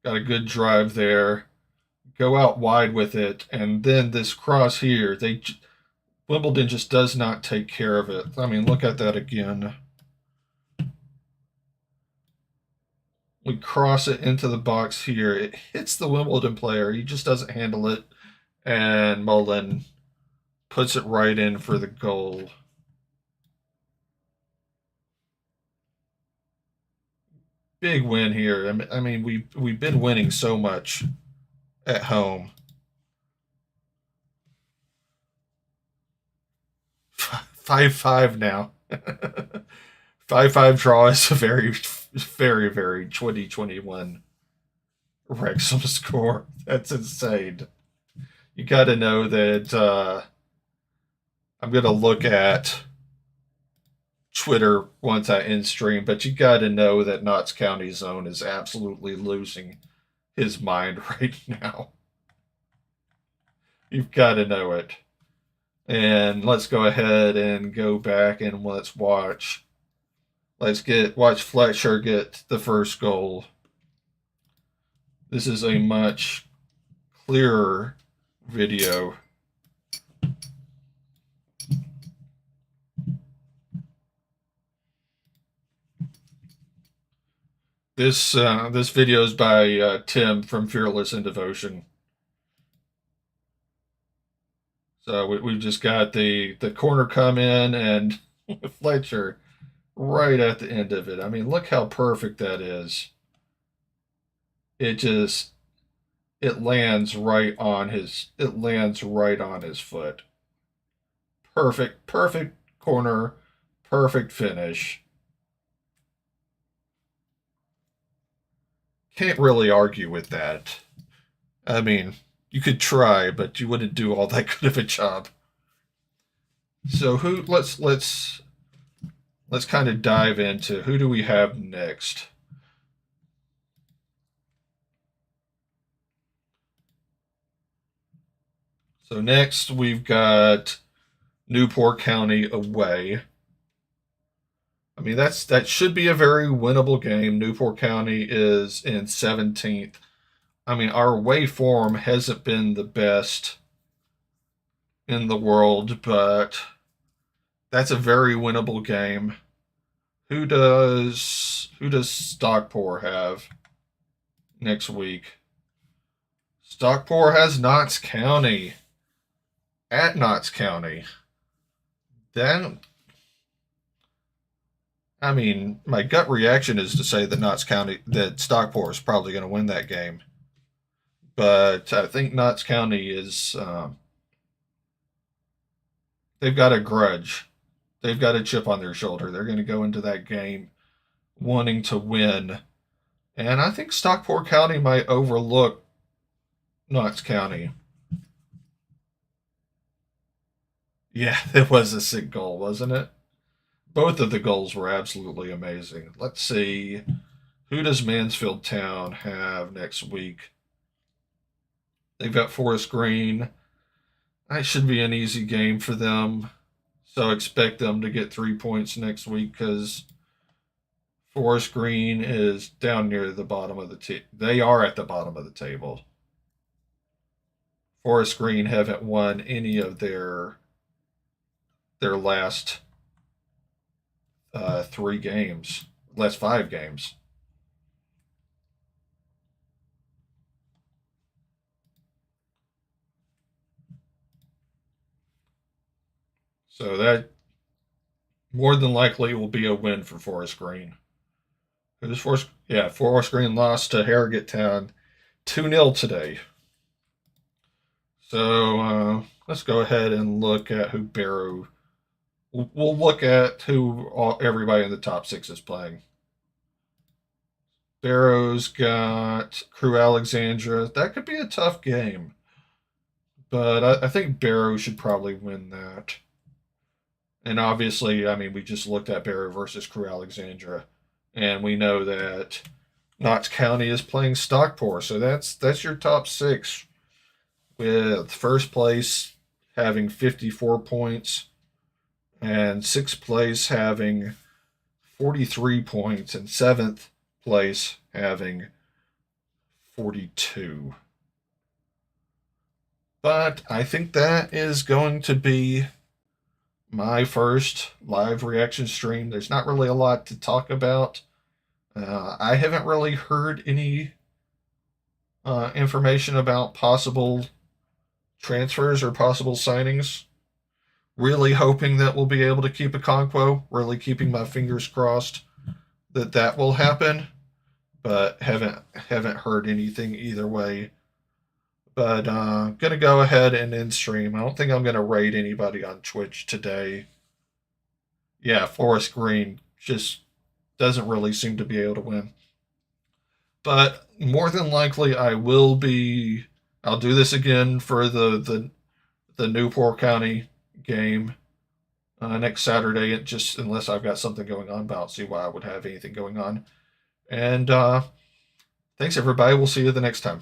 Got a good drive there. Go out wide with it, and then this cross here. Wimbledon just does not take care of it. I mean, look at that again. We cross it into the box here. It hits the Wimbledon player. He just doesn't handle it, and Mullen puts it right in for the goal. Big win here. I mean, we've been winning so much at home. 5-5 now. 5-5 draw is a very, very, very 2021 Wrexham score. That's insane. You got to know that I'm going to look at Twitter once I end stream, but you got to know that Notts County Zone is absolutely losing his mind right now. You've got to know it. And let's go ahead and go back and let's watch. Watch Fletcher get the first goal. This is a much clearer video. This video is by Tim from Fearless in Devotion. So we've just got the corner come in and Fletcher right at the end of it. I mean, look how perfect that is. It lands right on his foot. Perfect corner, perfect finish. Can't really argue with that. I mean, you could try, but you wouldn't do all that good of a job. So let's kind of dive into who do we have next. So next we've got Newport County away. I mean, that should be a very winnable game. Newport County is in 17th. I mean, our away form hasn't been the best in the world, but that's a very winnable game. Who does Stockport have next week? Stockport has Notts County at Notts County. Then, I mean, my gut reaction is to say that Stockport is probably going to win that game. But I think Notts County is, they've got a grudge. They've got a chip on their shoulder. They're going to go into that game wanting to win. And I think Stockport County might overlook Notts County. Yeah, it was a sick goal, wasn't it? Both of the goals were absolutely amazing. Let's see. Who does Mansfield Town have next week? They've got Forest Green. That should be an easy game for them. So expect them to get 3 points next week because Forest Green is down near the bottom of the table. They are at the bottom of the table. Forest Green haven't won any of their last 3 games, last 5 games. So that more than likely will be a win for Forest Green. Forest Green lost to Harrogate Town 2-0 today. So let's go ahead and look at who Barrow. We'll look at who everybody in the top 6 is playing. Barrow's got Crew Alexandra. That could be a tough game. But I think Barrow should probably win that. And obviously, I mean, we just looked at Barrow versus Crew Alexandra. And we know that Notts County is playing Stockport. So that's your top 6. With first place having 54 points. And 6th place having 43 points. And 7th place having 42. But I think that is going to be my first live reaction stream. There's not really a lot to talk about. I haven't really heard any information about possible transfers or possible signings. Really hoping that we'll be able to keep Okonkwo. Really keeping my fingers crossed that will happen. But haven't heard anything either way. But gonna go ahead and end stream. I don't think I'm gonna raid anybody on Twitch today. yeah, Forest Green just doesn't really seem to be able to win. But more than likely, I'll do this again for the Newport County game next Saturday. It just unless I've got something going on, but I don't see why I would have anything going on. And thanks everybody. We'll see you the next time.